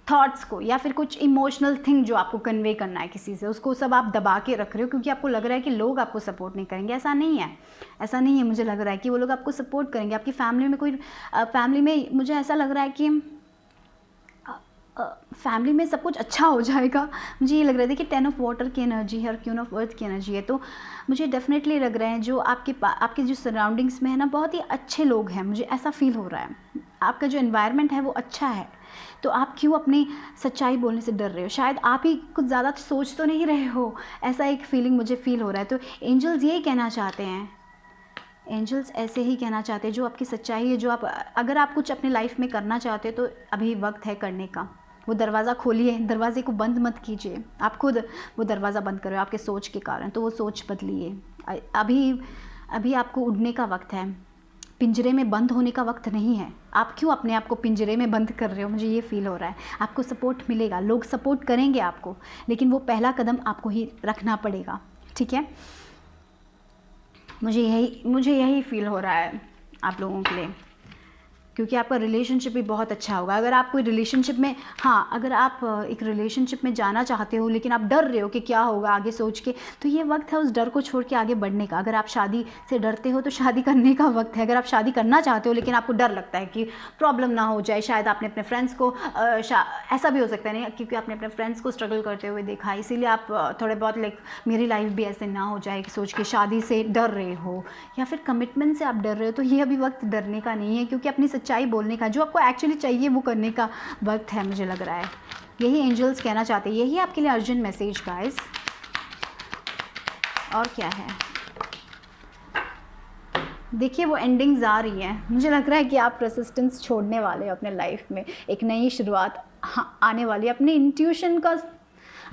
थॉट्स को, या फिर कुछ इमोशनल थिंग जो आपको कन्वे करना है किसी से, उसको सब आप दबा के रख रहे हो, क्योंकि आपको लग रहा है कि लोग आपको सपोर्ट नहीं करेंगे। ऐसा नहीं है, ऐसा नहीं है। मुझे लग रहा है कि वो लोग आपको सपोर्ट करेंगे। आपकी फैमिली में फैमिली में मुझे ऐसा लग रहा है कि फैमिली में सब कुछ अच्छा हो जाएगा, मुझे ये लग रहा है। देखिए 10 ऑफ वाटर की एनर्जी है और क्वीन ऑफ अर्थ की एनर्जी है, तो मुझे डेफिनेटली लग रहे हैं जो आपके जो सराउंडिंग्स में है ना, बहुत ही अच्छे लोग हैं, मुझे ऐसा फील हो रहा है। आपका जो एनवायरनमेंट है वो अच्छा है, तो आप क्यों अपनी सच्चाई बोलने से डर रहे हो? शायद आप ही कुछ ज़्यादा सोच तो नहीं रहे हो, ऐसा एक फीलिंग मुझे फील हो रहा है। तो एंजल्स यही कहना चाहते हैं, एंजल्स ऐसे ही कहना चाहते हैं, जो आपकी सच्चाई है, जो आप, अगर आप कुछ अपने लाइफ में करना चाहते हो तो अभी वक्त है करने का। वो दरवाज़ा खोलिए, दरवाजे को बंद मत कीजिए, आप खुद वो दरवाज़ा बंद करो आपके सोच के कारण, तो वो सोच बदलिए। अभी आपको उड़ने का वक्त है, पिंजरे में बंद होने का वक्त नहीं है। आप क्यों अपने आप को पिंजरे में बंद कर रहे हो? मुझे ये फील हो रहा है। आपको सपोर्ट मिलेगा, लोग सपोर्ट करेंगे आपको, लेकिन वो पहला कदम आपको ही रखना पड़ेगा, ठीक है? मुझे यही फील हो रहा है आप लोगों के लिए, क्योंकि आपका रिलेशनशिप भी बहुत अच्छा होगा। अगर आप कोई रिलेशनशिप में, हाँ, अगर आप एक रिलेशनशिप में जाना चाहते हो लेकिन आप डर रहे हो कि क्या होगा आगे सोच के, तो ये वक्त है उस डर को छोड़ के आगे बढ़ने का। अगर आप शादी से डरते हो तो शादी करने का वक्त है। अगर आप शादी करना चाहते हो लेकिन आपको डर लगता है कि प्रॉब्लम ना हो जाए, शायद आपने अपने फ्रेंड्स को ऐसा भी हो सकता है नहीं, क्योंकि आपने अपने फ्रेंड्स को स्ट्रगल करते हुए देखा, इसीलिए आप थोड़े बहुत लाइक मेरी लाइफ भी ऐसे ना हो जाए कि सोच के शादी से डर रहे हो, या फिर कमिटमेंट से आप डर रहे हो। तो ये अभी वक्त डरने का नहीं है, क्योंकि अपनी सच्चाई बोलने का, जो आपको एक्चुअली चाहिए वो करने का वक्त है, मुझे लग रहा है। यही एंजल्स कहना चाहते हैं, यही आपके लिए अर्जेंट मैसेज गाइस। और क्या है? देखिए वो एंडिंग्स आ रही हैं, मुझे लग रहा है कि आप रेसिस्टेंस छोड़ने वाले हो अपने लाइफ में, एक नई शुरुआत आने वाली है। अपने इंट्यूशन का,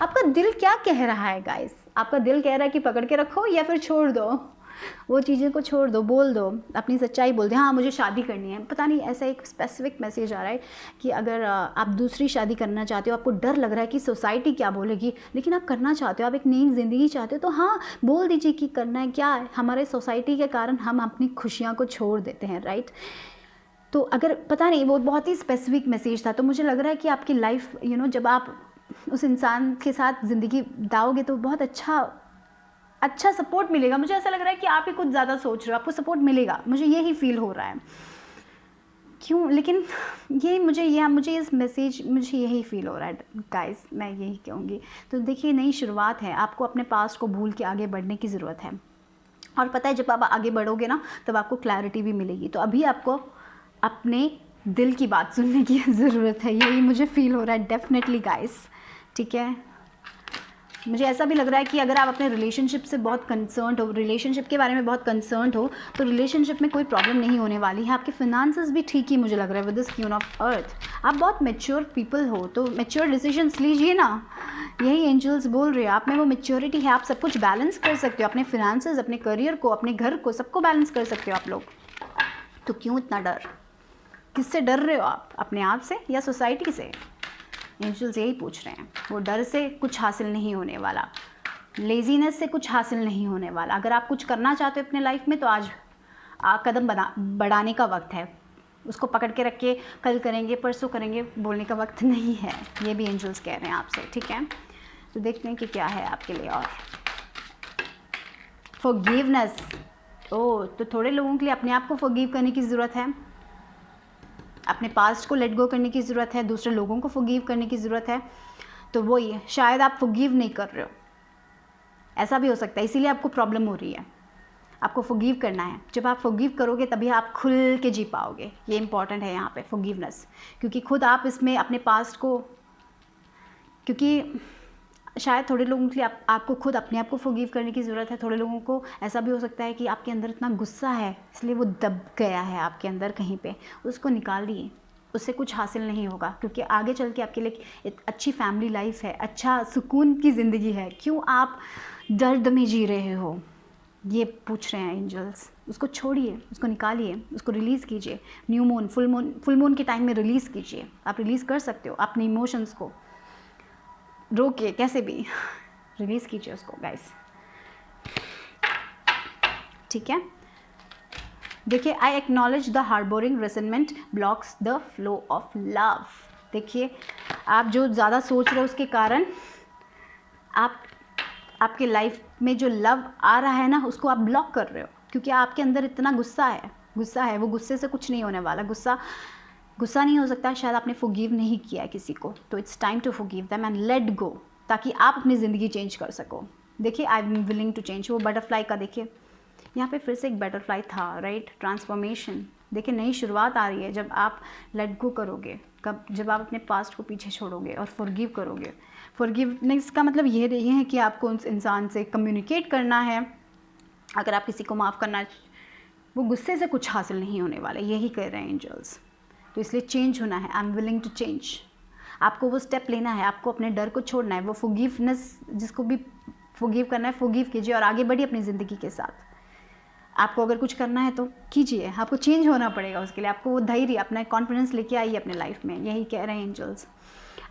आपका दिल क्या कह रहा है गाइस? आपका दिल कह रहा है कि पकड़ के रखो या फिर छोड़ दो, वो चीज़ें को छोड़ दो, बोल दो, अपनी सच्चाई बोल दो। हाँ मुझे शादी करनी है, पता नहीं ऐसा एक स्पेसिफिक मैसेज आ रहा है कि अगर आप दूसरी शादी करना चाहते हो, आपको डर लग रहा है कि सोसाइटी क्या बोलेगी, लेकिन आप करना चाहते हो, आप एक नई ज़िंदगी चाहते हो, तो हाँ बोल दीजिए कि करना है। क्या है, हमारे सोसाइटी के कारण हम अपनी खुशियाँ को छोड़ देते हैं, राइट? तो अगर पता नहीं, वो बहुत ही स्पेसिफिक मैसेज था। तो मुझे लग रहा है कि आपकी लाइफ जब आप उस इंसान के साथ ज़िंदगी बिताओगे तो बहुत अच्छा सपोर्ट मिलेगा। मुझे ऐसा लग रहा है कि आप ही कुछ ज़्यादा सोच रहे हो, आपको सपोर्ट मिलेगा, मुझे यही फील हो रहा है। क्यों? लेकिन मुझे इस मैसेज, मुझे यही फील हो रहा है गाइस, मैं यही कहूँगी। तो देखिए नई शुरुआत है, आपको अपने पास्ट को भूल के आगे बढ़ने की ज़रूरत है। और पता है जब आप आगे बढ़ोगे ना, तब आपको क्लैरिटी भी मिलेगी। तो अभी आपको अपने दिल की बात सुनने की ज़रूरत है, यही मुझे फील हो रहा है डेफिनेटली गाइस, ठीक है? मुझे ऐसा भी लग रहा है कि अगर आप अपने रिलेशनशिप से बहुत कंसर्न्ड हो, रिलेशनशिप के बारे में बहुत कंसर्न्ड हो, तो रिलेशनशिप में कोई प्रॉब्लम नहीं होने वाली है। आपके फाइनेंसेस भी ठीक ही मुझे लग रहा है with this queen of earth. आप बहुत मैच्योर पीपल हो, तो मैच्योर डिसीजंस लीजिए ना, यही एंजल्स बोल रहे हैं। आप में वो मैच्योरिटी है, आप सब कुछ बैलेंस कर सकते हो, अपने फाइनेंसेस, अपने करियर को, अपने घर को, सबको बैलेंस कर सकते हो आप लोग। तो क्यों इतना डर? किससे डर रहे हो आप? अपने आप से या सोसाइटी से? एंजल्स यही पूछ रहे हैं। वो डर से कुछ हासिल नहीं होने वाला, लेजीनेस से कुछ हासिल नहीं होने वाला। अगर आप कुछ करना चाहते हो अपने लाइफ में, तो आज कदम बढ़ाने का वक्त है। उसको पकड़ के रख के कल करेंगे, परसों करेंगे बोलने का वक्त नहीं है। ये भी एंजल्स कह रहे हैं आपसे, ठीक है। तो देखते हैं कि क्या है आपके लिए। और फॉरगिवनेस, तो थोड़े लोगों के लिए अपने आप को फॉरगिव करने की ज़रूरत है, अपने पास्ट को लेट गो करने की ज़रूरत है, दूसरे लोगों को फॉरगिव करने की ज़रूरत है। तो वही है, शायद आप फॉरगिव नहीं कर रहे हो, ऐसा भी हो सकता है, इसीलिए आपको प्रॉब्लम हो रही है। आपको फॉरगिव करना है। जब आप फॉरगिव करोगे तभी आप खुल के जी पाओगे। ये इंपॉर्टेंट है यहाँ पे फॉरगिवनेस, क्योंकि खुद आप इसमें अपने पास्ट को, क्योंकि शायद थोड़े लोगों के लिए आपको खुद अपने आप को फॉरगिव करने की ज़रूरत है। थोड़े लोगों को ऐसा भी हो सकता है कि आपके अंदर इतना गुस्सा है, इसलिए वो दब गया है आपके अंदर कहीं पे, उसको निकालिए। उससे कुछ हासिल नहीं होगा, क्योंकि आगे चल के आपके लिए एक अच्छी फैमिली लाइफ है, अच्छा सुकून की ज़िंदगी है। क्यों आप दर्द में जी रहे हो, ये पूछ रहे हैं एंजल्स। उसको छोड़िए, उसको निकालिए, उसको रिलीज़ कीजिए। न्यू मून, फुल मून के टाइम में रिलीज़ कीजिए। आप रिलीज़ कर सकते हो अपने इमोशंस को, रोके कैसे भी रिलीज़ कीजिए उसको गाइस, ठीक है। देखिए, I acknowledge the harbouring resentment blocks the flow of love. देखिए, आप जो ज़्यादा सोच रहे हो उसके कारण आपके लाइफ में जो लव आ रहा है ना, उसको आप ब्लॉक कर रहे हो, क्योंकि आपके अंदर इतना गुस्सा है। वो गुस्से से कुछ नहीं होने वाला। गुस्सा नहीं हो सकता, शायद आपने फॉरगिव नहीं किया है किसी को। तो it's time to forgive them and let go, ताकि आप अपनी ज़िंदगी चेंज कर सको। देखिए, I am willing to change. वो बटरफ्लाई का देखिए, यहाँ पे फिर से एक बटरफ्लाई था, राइट, ट्रांसफॉर्मेशन। देखिए, नई शुरुआत आ रही है जब आप लेट गो करोगे, जब आप अपने पास्ट को पीछे छोड़ोगे और फॉरगिव करोगे। फॉरगिवनेस का मतलब ये नहीं है कि आपको उस इंसान से कम्युनिकेट करना है। अगर आप किसी को माफ़ करना, वो गुस्से से कुछ हासिल नहीं होने वाला, यही कह रहे हैं एंजल्स। तो इसलिए चेंज होना है। I am willing to change. आपको वो स्टेप लेना है, आपको अपने डर को छोड़ना है। वो फॉरगिवनेस, जिसको भी फॉरगिव करना है, फॉरगिव कीजिए और आगे बढ़िए अपनी ज़िंदगी के साथ। आपको अगर कुछ करना है तो कीजिए, आपको चेंज होना पड़ेगा उसके लिए। आपको वो धैर्य, अपना कॉन्फिडेंस लेके आइए अपने लाइफ में, यही कह रहे हैं angels.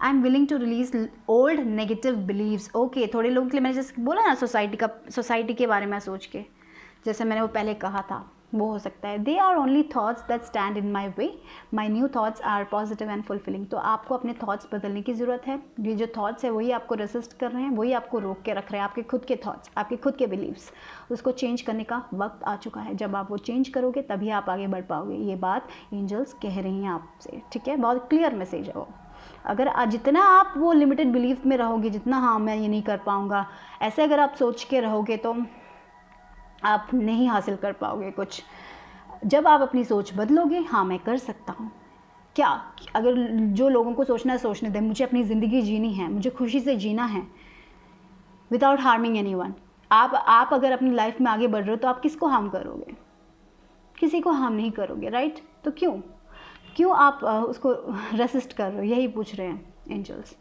I am willing to release old negative believes. Okay, थोड़े लोगों के लिए मैंने जैसे बोला ना, सोसाइटी के बारे में सोच के, जैसे मैंने वो पहले कहा था, वो हो सकता है। They are only thoughts that stand in my way, my new thoughts are positive and fulfilling. तो आपको अपने थाट्स बदलने की ज़रूरत है। ये जो थाट्स है वही आपको रेसिस्ट कर रहे हैं, वही आपको रोक के रख रहे हैं। आपके खुद के थाट्स, आपके खुद के बिलीव्स, उसको चेंज करने का वक्त आ चुका है। जब आप वो चेंज करोगे तभी आप आगे बढ़ पाओगे। ये बात एंजल्स कह रही हैं आपसे, ठीक है। बहुत क्लियर मैसेज है वो। अगर जितना आप वो लिमिटेड बिलीफ में रहोगे, जितना हाँ मैं ये नहीं कर पाऊँगा, ऐसे अगर आप सोच के रहोगे तो आप नहीं हासिल कर पाओगे कुछ। जब आप अपनी सोच बदलोगे, हाँ मैं कर सकता हूँ, क्या, अगर जो लोगों को सोचना है सोचने दें, मुझे अपनी ज़िंदगी जीनी है, मुझे खुशी से जीना है विदाउट हार्मिंग एनीवन। आप अगर अपनी लाइफ में आगे बढ़ रहे हो तो आप किसको हार्म करोगे? किसी को हार्म नहीं करोगे, राइट। तो क्यों आप उसको रेसिस्ट कर रहे हो? यही पूछ रहे हैं angels.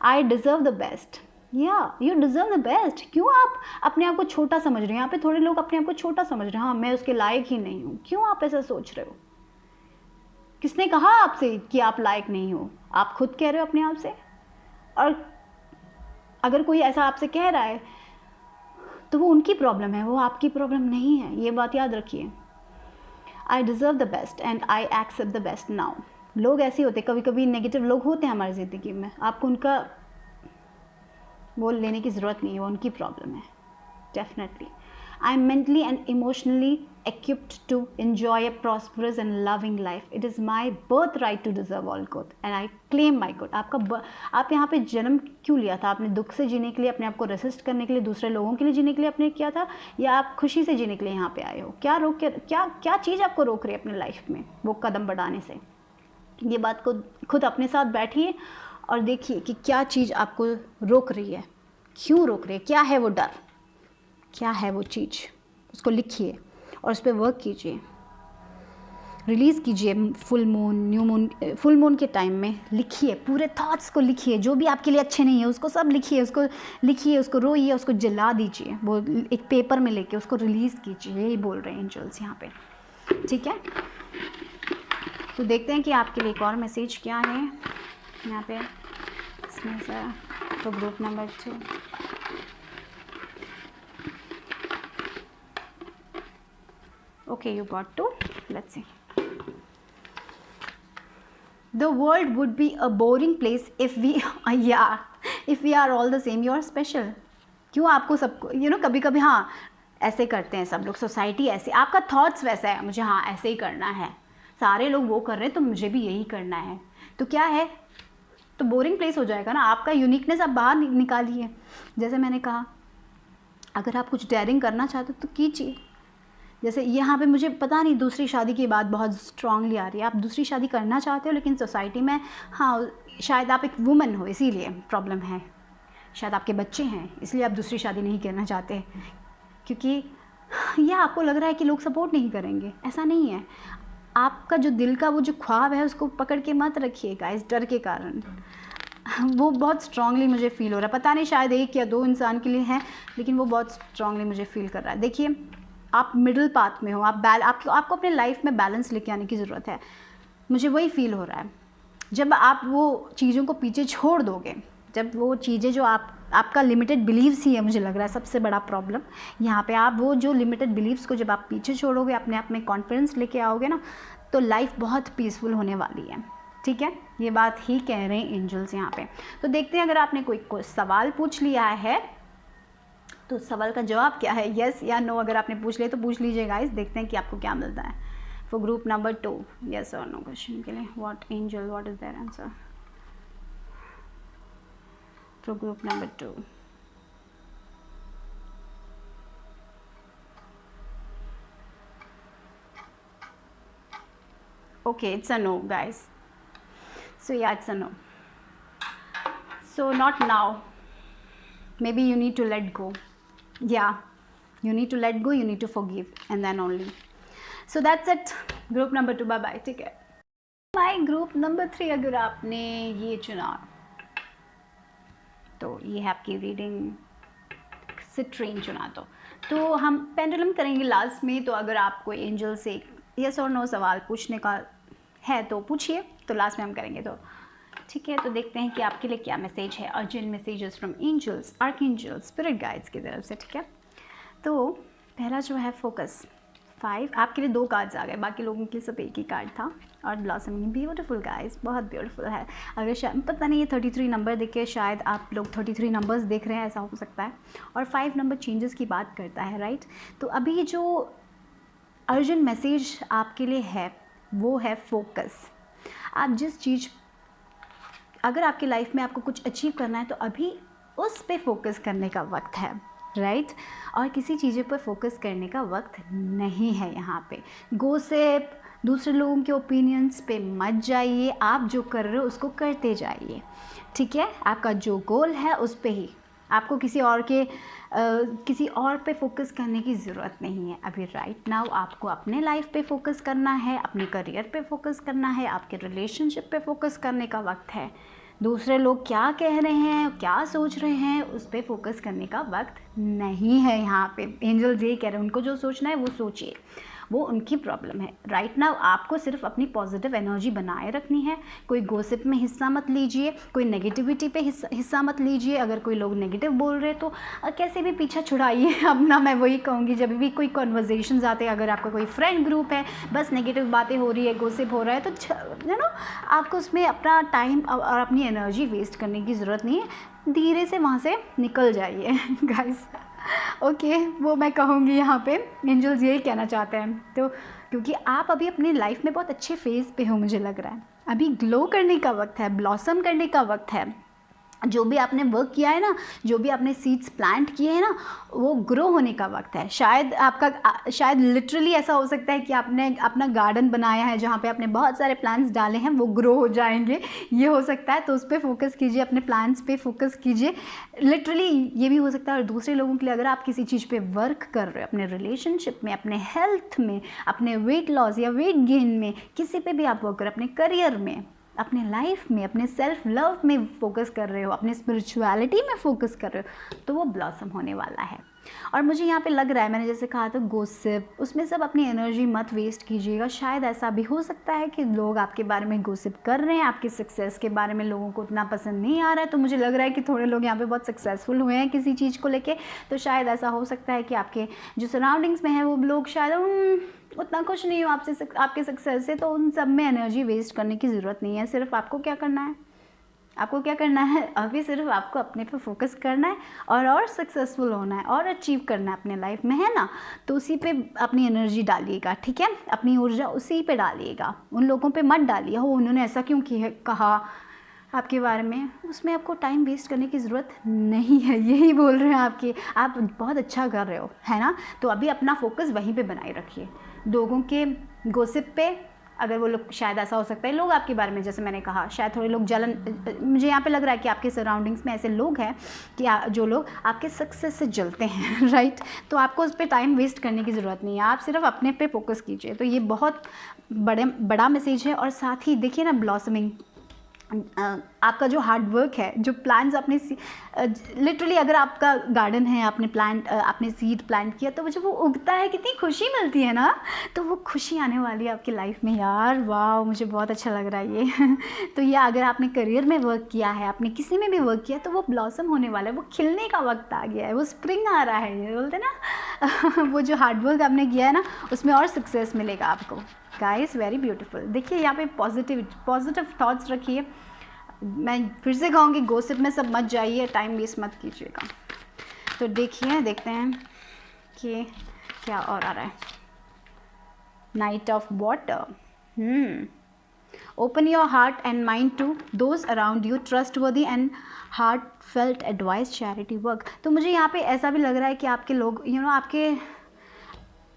I deserve the best, या यू डिज़र्व द बेस्ट। क्यों आप अपने आप को छोटा समझ रहे हैं? यहाँ पे थोड़े लोग अपने आप को छोटा समझ रहे हैं, हाँ मैं उसके लायक ही नहीं हूँ। क्यों आप ऐसा सोच रहे हो? किसने कहा आपसे कि आप लायक नहीं हो? आप खुद कह रहे हो अपने आप से। और अगर कोई ऐसा आपसे कह रहा है तो वो उनकी प्रॉब्लम है, वो आपकी प्रॉब्लम नहीं है, ये बात याद रखिए। I deserve the best and I accept the best now. लोग ऐसे होते, कभी कभी नेगेटिव लोग होते हैं हमारी ज़िंदगी में, आपको उनका वो लेने की ज़रूरत नहीं है, वो उनकी प्रॉब्लम है। Definitely I am mentally and emotionally equipped to enjoy a prosperous and loving life. It is my birthright to deserve all good and I claim my good. आप यहाँ पे जन्म क्यों लिया था? आपने दुख से जीने के लिए, अपने आप को रेसिस्ट करने के लिए, दूसरे लोगों के लिए जीने के लिए आपने किया था, या आप खुशी से जीने के लिए यहाँ पे आए हो? क्या चीज़ आपको रोक रही है अपने लाइफ में वो कदम बढ़ाने से? ये बात को खुद अपने साथ बैठिए और देखिए कि क्या चीज़ आपको रोक रही है क्यों रोक रहे हैं, क्या है वो डर, क्या है वो चीज़, उसको लिखिए और उस पर वर्क कीजिए, रिलीज़ कीजिए। Full moon, new moon, full moon के टाइम में लिखिए, पूरे थॉट्स को लिखिए, जो भी आपके लिए अच्छे नहीं है उसको सब लिखिए, उसको लिखिए, उसको रोइए, उसको जला दीजिए, वो एक पेपर में लेके उसको रिलीज़ कीजिए। यही बोल रहे हैं एंजल्स यहाँ पे, ठीक है। तो देखते हैं कि आपके लिए एक और मैसेज क्या है यहाँ पे इसमें से। तो group number 2, okay, you got 2. Let's see. The world would be a boring place if we if we are all the same. You are special. क्यों आपको सबको कभी कभी हाँ ऐसे करते हैं सब लोग, सोसाइटी ऐसे, आपका थॉट्स वैसा है, मुझे हाँ ऐसे ही करना है, सारे लोग वो कर रहे हैं तो मुझे भी यही करना है, तो क्या है, तो बोरिंग प्लेस हो जाएगा ना। आपका यूनिकनेस आप बाहर निकालिए। जैसे मैंने कहा, अगर आप कुछ डेयरिंग करना चाहते हो तो कीजिए। जैसे यहाँ पे मुझे पता नहीं, दूसरी शादी की बात बहुत स्ट्रांगली आ रही है। आप दूसरी शादी करना चाहते हो लेकिन सोसाइटी में, हाँ शायद आप एक वुमन हो इसीलिए प्रॉब्लम है, शायद आपके बच्चे हैं इसलिए आप दूसरी शादी नहीं करना चाहते, क्योंकि यह आपको लग रहा है कि लोग सपोर्ट नहीं करेंगे। ऐसा नहीं है, आपका जो दिल का वो जो ख्वाब है उसको पकड़ के मत रखिएगा इस डर के कारण। वो बहुत स्ट्रांगली मुझे फील हो रहा है, पता नहीं शायद 1 या 2 इंसान के लिए है, लेकिन वो बहुत स्ट्रांगली मुझे फील कर रहा है। देखिए, आप मिडिल पाथ में हो, आपको अपने लाइफ में बैलेंस लेके आने की ज़रूरत है, मुझे वही फील हो रहा है। जब आप वो चीज़ों को पीछे छोड़ दोगे, जब वो चीज़ें जो आपका लिमिटेड बिलीव्स ही है, मुझे लग रहा है सबसे बड़ा प्रॉब्लम यहाँ पे, आप वो जो लिमिटेड बिलीव्स को जब आप पीछे छोड़ोगे, अपने आप में कॉन्फिडेंस लेके आओगे ना, तो लाइफ बहुत पीसफुल होने वाली है, ठीक है। ये बात ही कह रहे हैं एंजल्स यहाँ पे। तो देखते हैं, अगर आपने कोई सवाल पूछ लिया है तो सवाल का जवाब क्या है, यस या नो। अगर आपने पूछ लिया तो पूछ लीजिए गाइस, देखते हैं कि आपको क्या मिलता है। फॉर ग्रुप नंबर 2, यस और नो क्वेश्चन के लिए, what angel, what is their answer for group number 2। Okay, it's a no, guys. So yeah, it's a no. So not now. Maybe you need to let go. Yeah, you need to let go, you need to forgive, and then only. So that's it. Group number 2, bye bye, take care. My group number 3, अगर आपने ये चुना तो ये है आपकी reading सिट्रेन चुना, तो हम पेंडुलम करेंगे लास्ट में। तो अगर आपको एंजल से यस और नो सवाल पूछने का है तो पूछिए, तो लास्ट में हम करेंगे, तो ठीक है। तो देखते हैं कि आपके लिए क्या मैसेज है, urgent messages from angels, archangels, spirit guides की तरफ से, ठीक है। तो पहला जो है फोकस 5, आपके लिए 2 कार्ड्स आ गए, बाकी लोगों के लिए सब एक ही कार्ड था। और ब्लॉसमिंग ब्यूटीफुल गाइस, बहुत ब्यूटीफुल है। अगर शायद पता नहीं, ये 33 नंबर देख के शायद आप लोग 33 नंबर्स देख रहे हैं, ऐसा हो सकता है। और 5 नंबर चेंजेस की बात करता है, राइट। तो अभी जो अर्जेंट मैसेज आपके लिए है वो है फोकस। आप जिस चीज़, अगर आपकी लाइफ में आपको कुछ अचीव करना है तो अभी उस पे फोकस करने का वक्त है, राइट। और किसी चीज़ों पर फोकस करने का वक्त नहीं है यहाँ पे। गॉसिप, दूसरे लोगों के ओपिनियंस पे मत जाइए, आप जो कर रहे हो उसको करते जाइए, ठीक है। आपका जो गोल है उस पे ही, आपको किसी और पे फोकस करने की ज़रूरत नहीं है अभी। राइट नाउ आपको अपने लाइफ पे फोकस करना है, अपने करियर पे फोकस करना है, आपके रिलेशनशिप पे फोकस करने का वक्त है। दूसरे लोग क्या कह रहे हैं, क्या सोच रहे हैं, उस पर फोकस करने का वक्त नहीं है यहाँ पे। एंजल्स ये कह रहे हैं, उनको जो सोचना है वो सोचिए, वो उनकी प्रॉब्लम है। राइट नाउ आपको सिर्फ अपनी पॉजिटिव एनर्जी बनाए रखनी है। कोई गॉसिप में हिस्सा मत लीजिए, कोई नेगेटिविटी पे हिस्सा मत लीजिए। अगर कोई लोग नेगेटिव बोल रहे तो कैसे भी पीछा छुड़ाइए अपना। मैं वही कहूँगी, जब भी कोई कन्वर्जेशंस आते हैं, अगर आपका कोई फ्रेंड ग्रुप है, बस नेगेटिव बातें हो रही है, गॉसिप हो रहा है, तो आपको उसमें अपना टाइम और अपनी एनर्जी वेस्ट करने की ज़रूरत नहीं है। धीरे से वहाँ से निकल जाइए गाइस, ओके। वो मैं कहूँगी यहाँ पे, एंजल्स यही कहना चाहते हैं। तो क्योंकि आप अभी अपनी लाइफ में बहुत अच्छे फेज़ पे हो, मुझे लग रहा है अभी ग्लो करने का वक्त है, ब्लॉसम करने का वक्त है। जो भी आपने वर्क किया है ना, जो भी आपने सीड्स प्लांट किए हैं ना, वो ग्रो होने का वक्त है। शायद लिटरली ऐसा हो सकता है कि आपने अपना गार्डन बनाया है जहाँ पे आपने बहुत सारे प्लांट्स डाले हैं, वो ग्रो हो जाएंगे, ये हो सकता है। तो उस पर फोकस कीजिए, अपने प्लांट्स पे फोकस कीजिए। लिटरली ये भी हो सकता है। और दूसरे लोगों के लिए अगर आप किसी चीज़ पे वर्क कर रहे हो, अपने रिलेशनशिप में, अपने हेल्थ में, अपने वेट लॉस या वेट गेन में, किसी पे भी आप वर्क कर, अपने करियर में, अपने लाइफ में, अपने सेल्फ लव में फोकस कर रहे हो, अपने स्पिरिचुअलिटी में फोकस कर रहे हो, तो वो ब्लॉसम होने वाला है। और मुझे यहाँ पे लग रहा है, मैंने जैसे कहा था गॉसिप, उसमें सब अपनी एनर्जी मत वेस्ट कीजिएगा। शायद ऐसा भी हो सकता है कि लोग आपके बारे में गॉसिप कर रहे हैं, आपके सक्सेस के बारे में लोगों को उतना पसंद नहीं आ रहा है। तो मुझे लग रहा है कि थोड़े लोग यहाँ पे बहुत सक्सेसफुल हुए हैं किसी चीज़ को लेके, तो शायद ऐसा हो सकता है कि आपके जो सराउंडिंग्स में है वो लोग शायद उतना खुश नहीं हो आपसे, आपके सक्सेस से। तो उन सब में एनर्जी वेस्ट करने की ज़रूरत नहीं है। सिर्फ आपको क्या करना है, आपको क्या करना है, अभी सिर्फ आपको अपने पे फोकस करना है और सक्सेसफुल होना है और अचीव करना है अपने लाइफ में, है ना। तो उसी पे अपनी एनर्जी डालिएगा, ठीक है, अपनी ऊर्जा उसी पे डालिएगा, उन लोगों पे मत डालिए हो उन्होंने ऐसा क्यों कहा आपके बारे में, उसमें आपको टाइम वेस्ट करने की ज़रूरत नहीं है। यही बोल रहे हैं आप बहुत अच्छा कर रहे हो, है ना। तो अभी अपना फोकस वहीं पे बनाए रखिए। लोगों के गॉसिप पे, अगर वो लोग, शायद ऐसा हो सकता है लोग आपके बारे में, जैसे मैंने कहा, शायद थोड़े लोग मुझे यहाँ पे लग रहा है कि आपके सराउंडिंग्स में ऐसे लोग हैं कि जो लोग आपके सक्सेस से जलते हैं राइट। तो आपको उस पर टाइम वेस्ट करने की ज़रूरत नहीं है, आप सिर्फ अपने पे फोकस कीजिए। तो ये बहुत बड़ा मैसेज है। और साथ ही देखिए ना, ब्लॉसमिंग, आपका जो हार्ड वर्क है, जो प्लांट्स आपने लिटरली, अगर आपका गार्डन है, आपने सीड प्लांट किया, तो जब वो उगता है कितनी खुशी मिलती है ना। तो वो खुशी आने वाली है आपकी लाइफ में यार। वाह, मुझे बहुत अच्छा लग रहा है ये तो ये अगर आपने करियर में वर्क किया है, आपने किसी में भी वर्क किया, तो वो ब्लॉसम होने वाला है, वो खिलने का वक्त आ गया है, वो स्प्रिंग आ रहा है, ये बोलते ना वो जो हार्ड वर्क आपने किया है ना, उसमें और सक्सेस मिलेगा आपको। Guys, very beautiful. देखिए यहाँ पे पॉजिटिव थॉट्स रखिए। मैं फिर से कहूँगी, गॉसिप में सब मत जाइए, टाइम वेस्ट मत कीजिएगा। तो देखते हैं कि क्या और आ रहा है। Knight of water. Open your heart and mind to those around you, trustworthy and heartfelt advice, charity work. तो मुझे यहाँ पे ऐसा भी लग रहा है कि आपके लोग,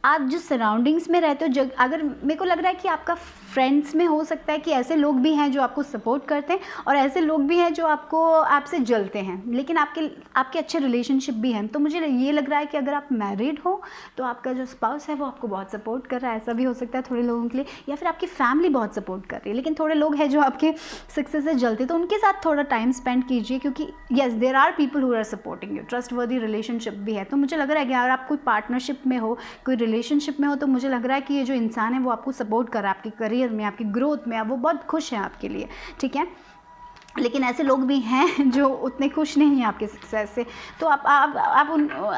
आप जिस सराउंडिंग्स में रहते हो, अगर मेरे को लग रहा है कि आपका फ्रेंड्स में हो सकता है कि ऐसे लोग भी हैं जो आपको सपोर्ट करते हैं, और ऐसे लोग भी हैं जो आपसे जलते हैं, लेकिन आपके अच्छे रिलेशनशिप भी हैं। तो मुझे ये लग रहा है कि अगर आप मैरिड हो तो आपका जो स्पाउस है वो आपको बहुत सपोर्ट कर रहा है, ऐसा भी हो सकता है थोड़े लोगों के लिए। या फिर आपकी फैमिली बहुत सपोर्ट कर रही है, लेकिन थोड़े लोग हैं जो आपके सक्सेस से जलते हैं, तो उनके साथ थोड़ा टाइम स्पेंड कीजिए, क्योंकि yes, there are people who are supporting you, trustworthy relationship भी है। तो मुझे लग रहा है कि अगर आप कोई पार्टनरशिप में हो, कोई रिलेशनशिप में हो, तो मुझे लग रहा है कि ये जो इंसान है वो आपको सपोर्ट कर रहा है, आपके करियर में, आपकी ग्रोथ में, वो बहुत खुश है आपके लिए, ठीक है। लेकिन ऐसे लोग भी हैं जो उतने खुश नहीं हैं आपके सक्सेस से। तो आप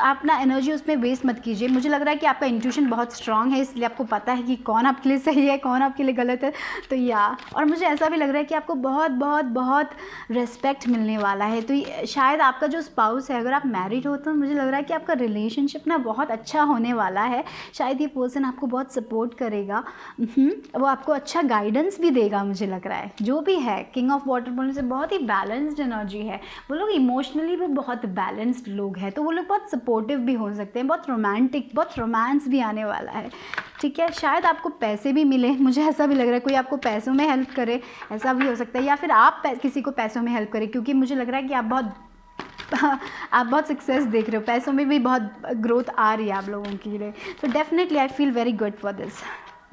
अपना एनर्जी उसमें वेस्ट मत कीजिए। मुझे लग रहा है कि आपका इंट्यूशन बहुत स्ट्रांग है, इसलिए आपको पता है कि कौन आपके लिए सही है, कौन आपके लिए गलत है। तो और मुझे ऐसा भी लग रहा है कि आपको बहुत बहुत बहुत रिस्पेक्ट मिलने वाला है। तो शायद आपका जो स्पाउस है, अगर आप मैरिड हो, तो मुझे लग रहा है कि आपका रिलेशनशिप ना बहुत अच्छा होने वाला है। शायद ये पर्सन आपको बहुत सपोर्ट करेगा, वो आपको अच्छा गाइडेंस भी देगा। मुझे लग रहा है जो भी है, किंग ऑफ वाटर बोलने से बहुत ही बैलेंस्ड एनर्जी है। वो लोग इमोशनली भी बहुत बैलेंस्ड लोग हैं, तो वो लोग बहुत सपोर्टिव भी हो सकते हैं, बहुत रोमांटिक, बहुत रोमांस भी आने वाला है, ठीक है। शायद आपको पैसे भी मिले, मुझे ऐसा भी लग रहा है, कोई आपको पैसों में हेल्प करे, ऐसा भी हो सकता है। या फिर आप किसी को पैसों में हेल्प करें, क्योंकि मुझे लग रहा है कि आप बहुत सक्सेस देख रहे हो, पैसों में भी बहुत ग्रोथ आ रही है आप लोगों के लिए। तो definitely I feel very good for this.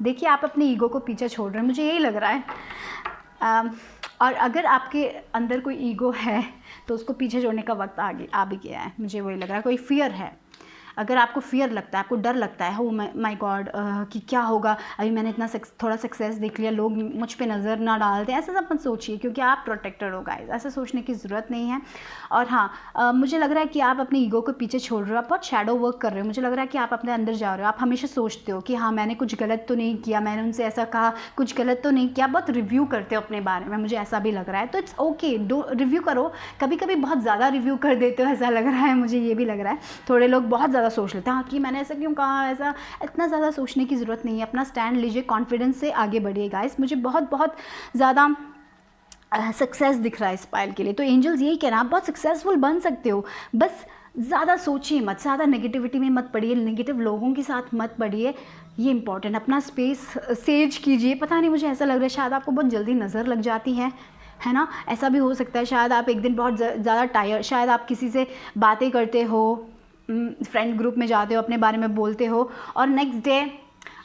देखिए, आप अपने ईगो को पीछे छोड़ रहे हैं, मुझे यही लग रहा है। और अगर आपके अंदर कोई ईगो है तो उसको पीछे छोड़ने का वक्त आ भी गया है, मुझे वही लग रहा है। कोई फियर है, अगर आपको फियर लगता है, आपको डर लगता है, हो माय गॉड कि क्या होगा, अभी मैंने इतना थोड़ा सक्सेस देख लिया, लोग मुझ पे नज़र ना डालते, ऐसा सब मत सोचिए, क्योंकि आप प्रोटेक्टेड हो गाइस, ऐसा सोचने की ज़रूरत नहीं है। और हाँ, मुझे लग रहा है कि आप अपने ईगो को पीछे छोड़ रहे हो, आप बहुत शैडो वर्क कर रहे हो। मुझे लग रहा है कि आप अपने अंदर जा रहे हो, आप हमेशा सोचते हो कि हाँ, मैंने कुछ गलत तो नहीं किया, मैंने उनसे ऐसा कहा, कुछ गलत तो नहीं किया, बहुत रिव्यू करते हो अपने बारे में, मुझे ऐसा भी लग रहा है। तो इट्स ओके, रिव्यू करो, कभी कभी बहुत ज़्यादा रिव्यू कर देते हो, ऐसा लग रहा है, मुझे ये भी लग रहा है। थोड़े लोग बहुत ज़्यादा सोच लेते हैं, हाँ कि मैंने ऐसा क्यों कहा, ऐसा इतना ज़्यादा सोचने की ज़रूरत नहीं है। अपना स्टैंड लीजिए, कॉन्फिडेंस से आगे बढ़िए गाइस। मुझे बहुत बहुत ज़्यादा सक्सेस दिख रहा है इस पायल के लिए। तो एंजल्स यही कह रहे हैं आप बहुत सक्सेसफुल बन सकते हो, बस ज़्यादा सोचिए मत, ज़्यादा नेगेटिविटी में मत पड़िए, नेगेटिव लोगों के साथ मत पड़िए, ये इंपॉर्टेंट। अपना स्पेस सेज कीजिए। पता नहीं, मुझे ऐसा लग रहा है शायद आपको बहुत जल्दी नज़र लग जाती है ना, ऐसा भी हो सकता है। शायद आप एक दिन बहुत ज़्यादा टायर्ड, शायद आप किसी से बातें करते हो, फ्रेंड ग्रुप में जाते हो, अपने बारे में बोलते हो, और नेक्स्ट डे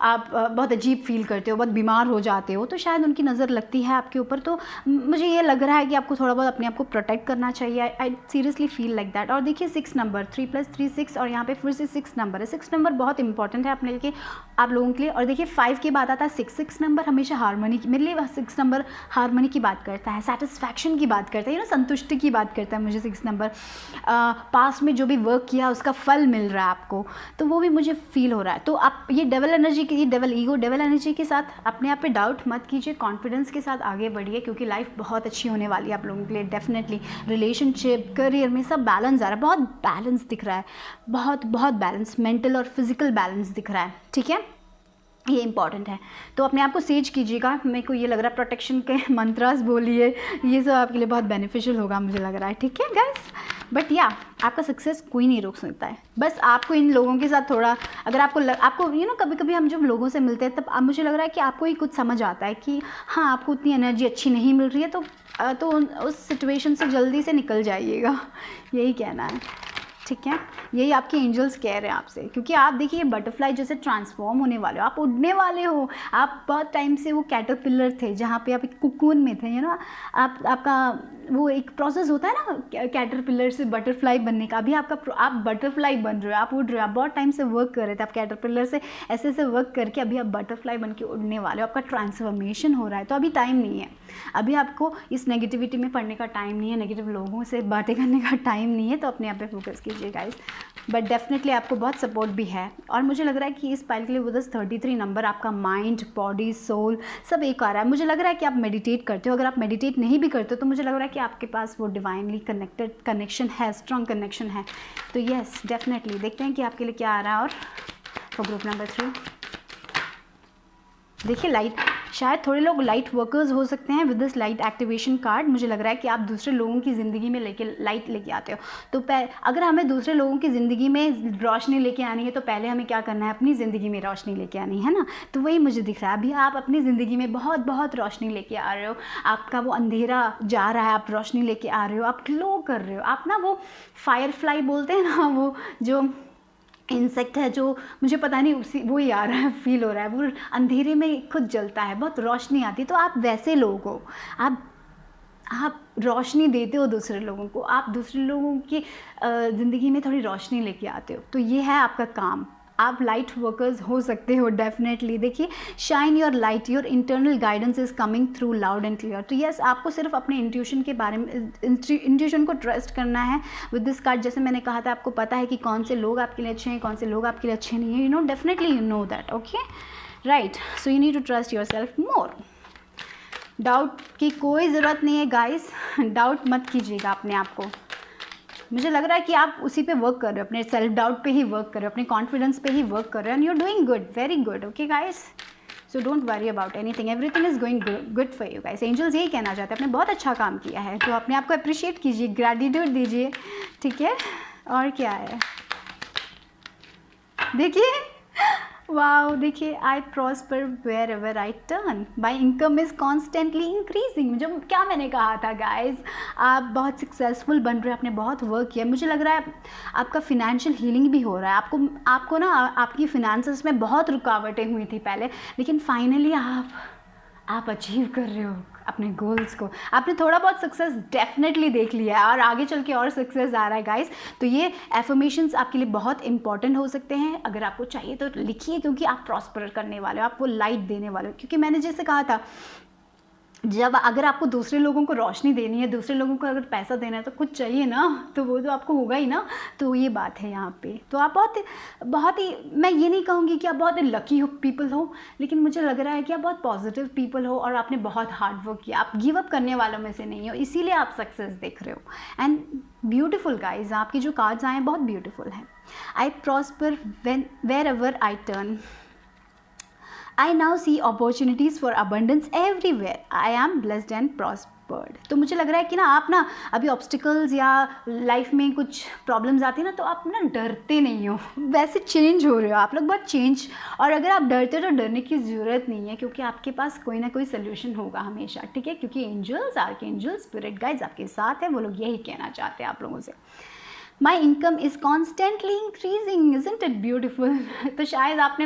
आप बहुत अजीब फील करते हो, बहुत बीमार हो जाते हो, तो शायद उनकी नज़र लगती है आपके ऊपर। तो मुझे ये लग रहा है कि आपको थोड़ा बहुत अपने आप को प्रोटेक्ट करना चाहिए। I seriously feel like that. और देखिए 6 नंबर, 3 + 3 6, और यहाँ पे फिर से 6 नंबर है। 6 नंबर बहुत इंपॉर्टेंट है अपने लिए, आप लोगों के लिए। और देखिए 5 के बाद आता है 6 नंबर हमेशा हारमोनी की, मेरे लिए 6 नंबर हारमोनी की बात करता है, सेटिस्फैक्शन की बात करता है, ना, संतुष्टि की बात करता है मुझे 6 नंबर। पास्ट में जो भी वर्क किया उसका फल मिल रहा है आपको, तो वो भी मुझे फील हो रहा है। तो आप ये डेवल एनर्जी की, डेवल ईगो, डेवल एनर्जी के साथ अपने आप पे डाउट मत कीजिए, कॉन्फिडेंस के साथ आगे बढ़िए, क्योंकि लाइफ बहुत अच्छी होने वाली है आप लोगों के लिए डेफिनेटली। रिलेशनशिप, करियर में सब बैलेंस आ रहा है, बहुत बैलेंस दिख रहा है, बहुत बहुत बैलेंस, मेंटल और फिजिकल बैलेंस दिख रहा है, ठीक है, ये इंपॉर्टेंट है। तो अपने आप को सेज कीजिएगा। मेरे को ये लग रहा है प्रोटेक्शन के मंत्रास बोलिए, ये सब आपके लिए बहुत बेनिफिशियल होगा मुझे लग रहा है, ठीक है गाइस। बट या आपका सक्सेस कोई नहीं रोक सकता है, बस आपको इन लोगों के साथ थोड़ा, अगर आपको कभी कभी हम जब लोगों से मिलते हैं तब मुझे लग रहा है कि आपको ही कुछ समझ आता है कि हाँ आपको उतनी एनर्जी अच्छी नहीं मिल रही है, तो उस सिचुएशन से जल्दी से निकल जाइएगा, यही कहना है, ठीक है। यही आपके एंजल्स कह रहे हैं आपसे, क्योंकि आप देखिए बटरफ्लाई जैसे ट्रांसफॉर्म होने वाले हो, आप उड़ने वाले हो। आप बहुत टाइम से वो कैटरपिलर थे जहाँ पे आप एक कुकून में थे, आपका वो एक प्रोसेस होता है ना कैटरपिलर से बटरफ्लाई बनने का। अभी आप बटरफ्लाई बन रहे हो, आप उड़ रहे हो। आप बहुत टाइम से वर्क कर रहे थे, आप कैटरपिलर से ऐसे वर्क करके अभी आप बटरफ्लाई बन के उड़ने वाले हो, आपका ट्रांसफॉर्मेशन हो रहा है। तो अभी टाइम नहीं है, अभी आपको इस नेगेटिविटी में पढ़ने का टाइम नहीं है, नेगेटिव लोगों से बातें करने का टाइम नहीं है, तो अपने आप पे फोकस कीजिए गाइस। बट डेफिनेटली आपको बहुत सपोर्ट भी है, और मुझे लग रहा है कि इस पाइल के लिए वो 33 नंबर आपका माइंड, बॉडी, सोल सब एक आ रहा है। मुझे लग रहा है कि आप मेडिटेट करते हो, अगर आप मेडिटेट नहीं भी करते हो तो मुझे लग रहा है कि आपके पास वो डिवाइनली कनेक्शन है, स्ट्रॉन्ग कनेक्शन है। तो येस डेफिनेटली देखते हैं कि आपके लिए क्या आ रहा है। और फॉर ग्रुप नंबर 3 देखिए लाइट, शायद थोड़े लोग लाइट वर्कर्स हो सकते हैं with this light activation card. मुझे लग रहा है कि आप दूसरे लोगों की ज़िंदगी में लाइट लेके आते हो। तो अगर हमें दूसरे लोगों की ज़िंदगी में रोशनी लेके आनी है तो पहले हमें क्या करना है, अपनी ज़िंदगी में रोशनी लेके आनी है ना। तो वही मुझे दिख रहा है, अभी आप अपनी ज़िंदगी में बहुत बहुत रोशनी लेके आ रहे हो, आपका वो अंधेरा जा रहा है, आप रोशनी लेके आ रहे हो, आप ग्लो कर रहे हो। आप ना वो फायरफ्लाई बोलते हैं ना, वो जो इंसेक्ट है जो मुझे पता नहीं उसी वो ही आ रहा है, फील हो रहा है, वो अंधेरे में खुद जलता है, बहुत रोशनी आती है। तो आप वैसे लोग हो, आप रोशनी देते हो दूसरे लोगों को, आप दूसरे लोगों की ज़िंदगी में थोड़ी रोशनी लेके आते हो। तो ये है आपका काम, आप लाइट वर्कर्स हो सकते हो डेफिनेटली। देखिए shine your light, your internal guidance is coming through loud and clear. तो यस आपको सिर्फ अपने इंट्यूशन के बारे में, इंट्यूशन को ट्रस्ट करना है विद दिस कार्ड। जैसे मैंने कहा था, आपको पता है कि कौन से लोग आपके लिए अच्छे हैं, कौन से लोग आपके लिए अच्छे नहीं हैं, you know, definitely you know that, okay right. So you need to trust yourself more. Doubt की कोई ज़रूरत नहीं है गाइस, डाउट मत कीजिएगा अपने आप को। मुझे लग रहा है कि आप उसी पे वर्क कर रहे हो, अपने सेल्फ डाउट पे ही वर्क कर रहे हो, अपने कॉन्फिडेंस पे ही वर्क कर रहे हो, and you are doing good, very good, okay guys. So don't worry about anything, everything is going good for you guys. Angels यही कहना चाहते हैं, आपने बहुत अच्छा काम किया है, तो अपने आप को अप्रिशिएट कीजिए, ग्रैटिट्यूड दीजिए, ठीक है। और क्या है, देखिए वाओ, देखिए I prosper wherever I turn, my income is constantly increasing. जो क्या मैंने कहा था गाइज, आप बहुत सक्सेसफुल बन रहे हो, आपने बहुत वर्क किया। मुझे लग रहा है आपका फिनेंशियल हीलिंग भी हो रहा है। आपको ना आपकी फिनेंसेस में बहुत रुकावटें हुई थी पहले, लेकिन फाइनली आप अचीव कर रहे हो अपने गोल्स को। आपने थोड़ा बहुत सक्सेस डेफिनेटली देख लिया है और आगे चल के और सक्सेस आ रहा है गाइस। तो ये एफर्मेशंस आपके लिए बहुत इंपॉर्टेंट हो सकते हैं, अगर आपको चाहिए तो लिखिए, क्योंकि आप प्रॉस्पर करने वाले हो, आप वो लाइट देने वाले हो। क्योंकि मैंने जैसे कहा था, जब अगर आपको दूसरे लोगों को रोशनी देनी है, दूसरे लोगों को अगर पैसा देना है तो कुछ चाहिए ना, तो वो तो आपको होगा ही ना। तो ये बात है यहाँ पे। तो आप बहुत ही, मैं ये नहीं कहूँगी कि आप बहुत ही लकी हो पीपल हो, लेकिन मुझे लग रहा है कि आप बहुत पॉजिटिव पीपल हो और आपने बहुत हार्ड वर्क किया, आप गिव अप करने वालों में से नहीं हो, इसीलिए आप सक्सेस देख रहे हो। एंड ब्यूटिफुल गाइज, आपकी जो कार्ड्स आए हैं बहुत ब्यूटिफुल हैं। I prosper wherever I turn, I now see opportunities for abundance everywhere, I am blessed and prospered. तो मुझे लग रहा है कि ना आप ना अभी ऑब्स्टिकल्स या लाइफ में कुछ प्रॉब्लम्स आती है ना, तो आप ना डरते नहीं हो, वैसे चेंज हो रहे हो आप लोग, बहुत चेंज। और अगर आप डरते हो तो डरने की ज़रूरत नहीं है, क्योंकि आपके पास कोई ना कोई सोल्यूशन होगा हमेशा, ठीक है, क्योंकि एंजल्स, आर्कएंजल्स, स्पिरिट गाइड्स आपके साथ है, वो लोग यही कहना चाहते हैं आप लोगों से। माई income is constantly increasing, isn't it beautiful. तो शायद आपने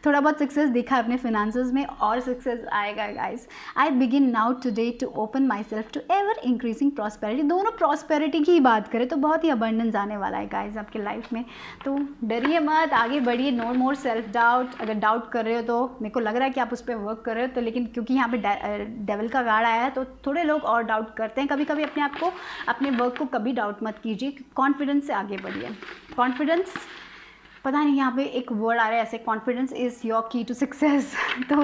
थोड़ा बहुत सक्सेस देखा अपने फिनेंसेस में, और सक्सेस आएगा guys. I begin now today to open myself to ever increasing prosperity. दोनों प्रॉस्पेरिटी की ही बात करें तो बहुत ही अबंडेंस आने वाला है गाइस आपके लाइफ में। तो डरिए मत, आगे बढ़िए, नो मोर सेल्फ डाउट। अगर डाउट कर रहे हो तो मेरे को लग रहा है कि आप उस पर वर्क कर रहे हो, तो लेकिन क्योंकि यहाँ पे डेविल का गार्ड आया है तो थोड़े लोग और डाउट करते हैं कभी कभी अपने आप को, अपने वर्क को कभी डाउट मत कीजिए, कॉन्फिडेंस से आगे बढ़िए। कॉन्फिडेंस, पता नहीं यहाँ पे एक वर्ड आ रहा है ऐसे, कॉन्फिडेंस इज़ योर की टू सक्सेस। तो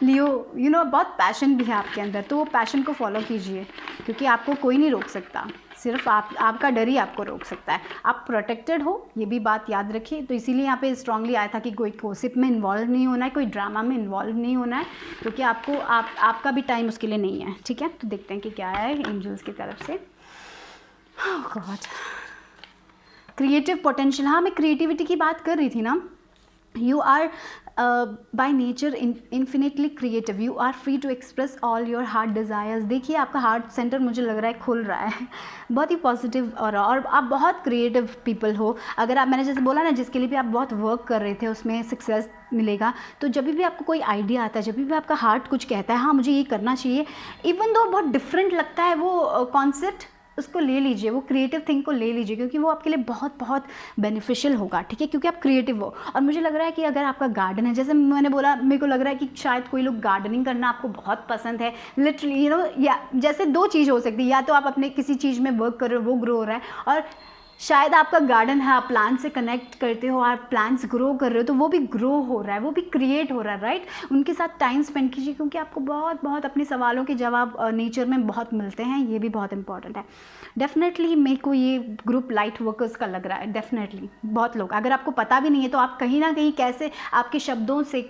लियो, यू नो, बहुत पैशन भी है आपके अंदर, तो वो पैशन को फॉलो कीजिए, क्योंकि आपको कोई नहीं रोक सकता, सिर्फ आपका डर ही आपको रोक सकता है। आप प्रोटेक्टेड हो, ये भी बात याद रखिए। तो इसीलिए यहाँ पे स्ट्रांगली आया था कि कोई गॉसिप में इन्वॉल्व नहीं होना है, कोई ड्रामा में इन्वॉल्व नहीं होना है, क्योंकि आपका भी टाइम उसके लिए नहीं है, ठीक है। तो देखते हैं कि क्या है एंजल्स की तरफ से। ओह गॉड, क्रिएटिव पोटेंशियल, हाँ मैं क्रिएटिविटी की बात कर रही थी ना। You are by nature infinitely creative, you are free to express all your heart desires. देखिए आपका हार्ट सेंटर मुझे लग रहा है खुल रहा है, बहुत ही पॉजिटिव, और आप बहुत क्रिएटिव पीपल हो। अगर आप, मैंने जैसे बोला ना, जिसके लिए भी आप बहुत वर्क कर रहे थे उसमें सक्सेस मिलेगा। तो जब भी आपको कोई आइडिया आता है, जब भी आपका हार्ट कुछ कहता है हाँ मुझे ये करना चाहिए, इवन दो बहुत डिफरेंट लगता है वो कॉन्सेप्ट, उसको ले लीजिए, वो क्रिएटिव थिंग को ले लीजिए, क्योंकि वो आपके लिए बहुत बहुत बेनिफिशियल होगा, ठीक है, क्योंकि आप क्रिएटिव हो। और मुझे लग रहा है कि अगर आपका गार्डन है, जैसे मैंने बोला, मेरे को लग रहा है कि शायद कोई लोग गार्डनिंग करना आपको बहुत पसंद है, लिटरली, यू नो, या जैसे दो चीज़ हो सकती है, या तो आप अपने किसी चीज़ में वर्क कर रहे हो, वो ग्रो हो रहा है, और शायद आपका गार्डन है, आप प्लांट से कनेक्ट करते हो, आप प्लांट्स ग्रो कर रहे हो, तो वो भी ग्रो हो रहा है, वो भी क्रिएट हो रहा है, राइट। उनके साथ टाइम स्पेंड कीजिए, क्योंकि आपको बहुत बहुत अपने सवालों के जवाब नेचर में बहुत मिलते हैं, ये भी बहुत इंपॉर्टेंट है। डेफिनेटली मेरे को ये ग्रुप लाइट वर्कर्स का लग रहा है, डेफिनेटली बहुत लोग, अगर आपको पता भी नहीं है तो आप कहीं ना कहीं कैसे आपके शब्दों से,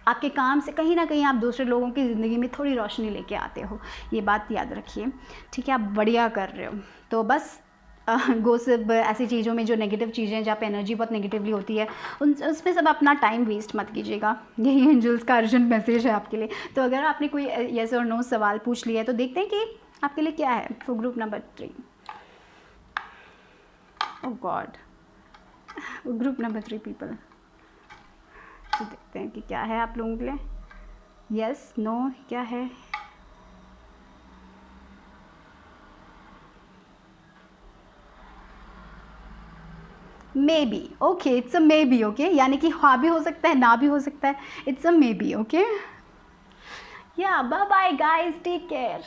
आपके काम से कहीं ना कहीं आप दूसरे लोगों की ज़िंदगी में थोड़ी रोशनी लेके आते हो, ये बात याद रखिए, ठीक है। आप बढ़िया कर रहे हो। तो बस गोसिप, ऐसी चीज़ों में जो नेगेटिव चीज़ें, जहाँ पे एनर्जी बहुत नेगेटिवली होती है, उसमें सब अपना टाइम वेस्ट मत कीजिएगा। यही एंजल्स का अर्जेंट मैसेज है आपके लिए। तो अगर आपने कोई येस और नो सवाल पूछ लिया है तो देखते हैं कि आपके लिए क्या है for group number 3। Oh God, group number 3 people, तो देखते हैं कि क्या है आप लोगों के लिए। यस, नो, क्या है? May be, okay, it's a maybe, okay, यानी कि हाँ भी हो सकता है, ना भी हो सकता है, it's a maybe, okay. या bye bye guys, take care.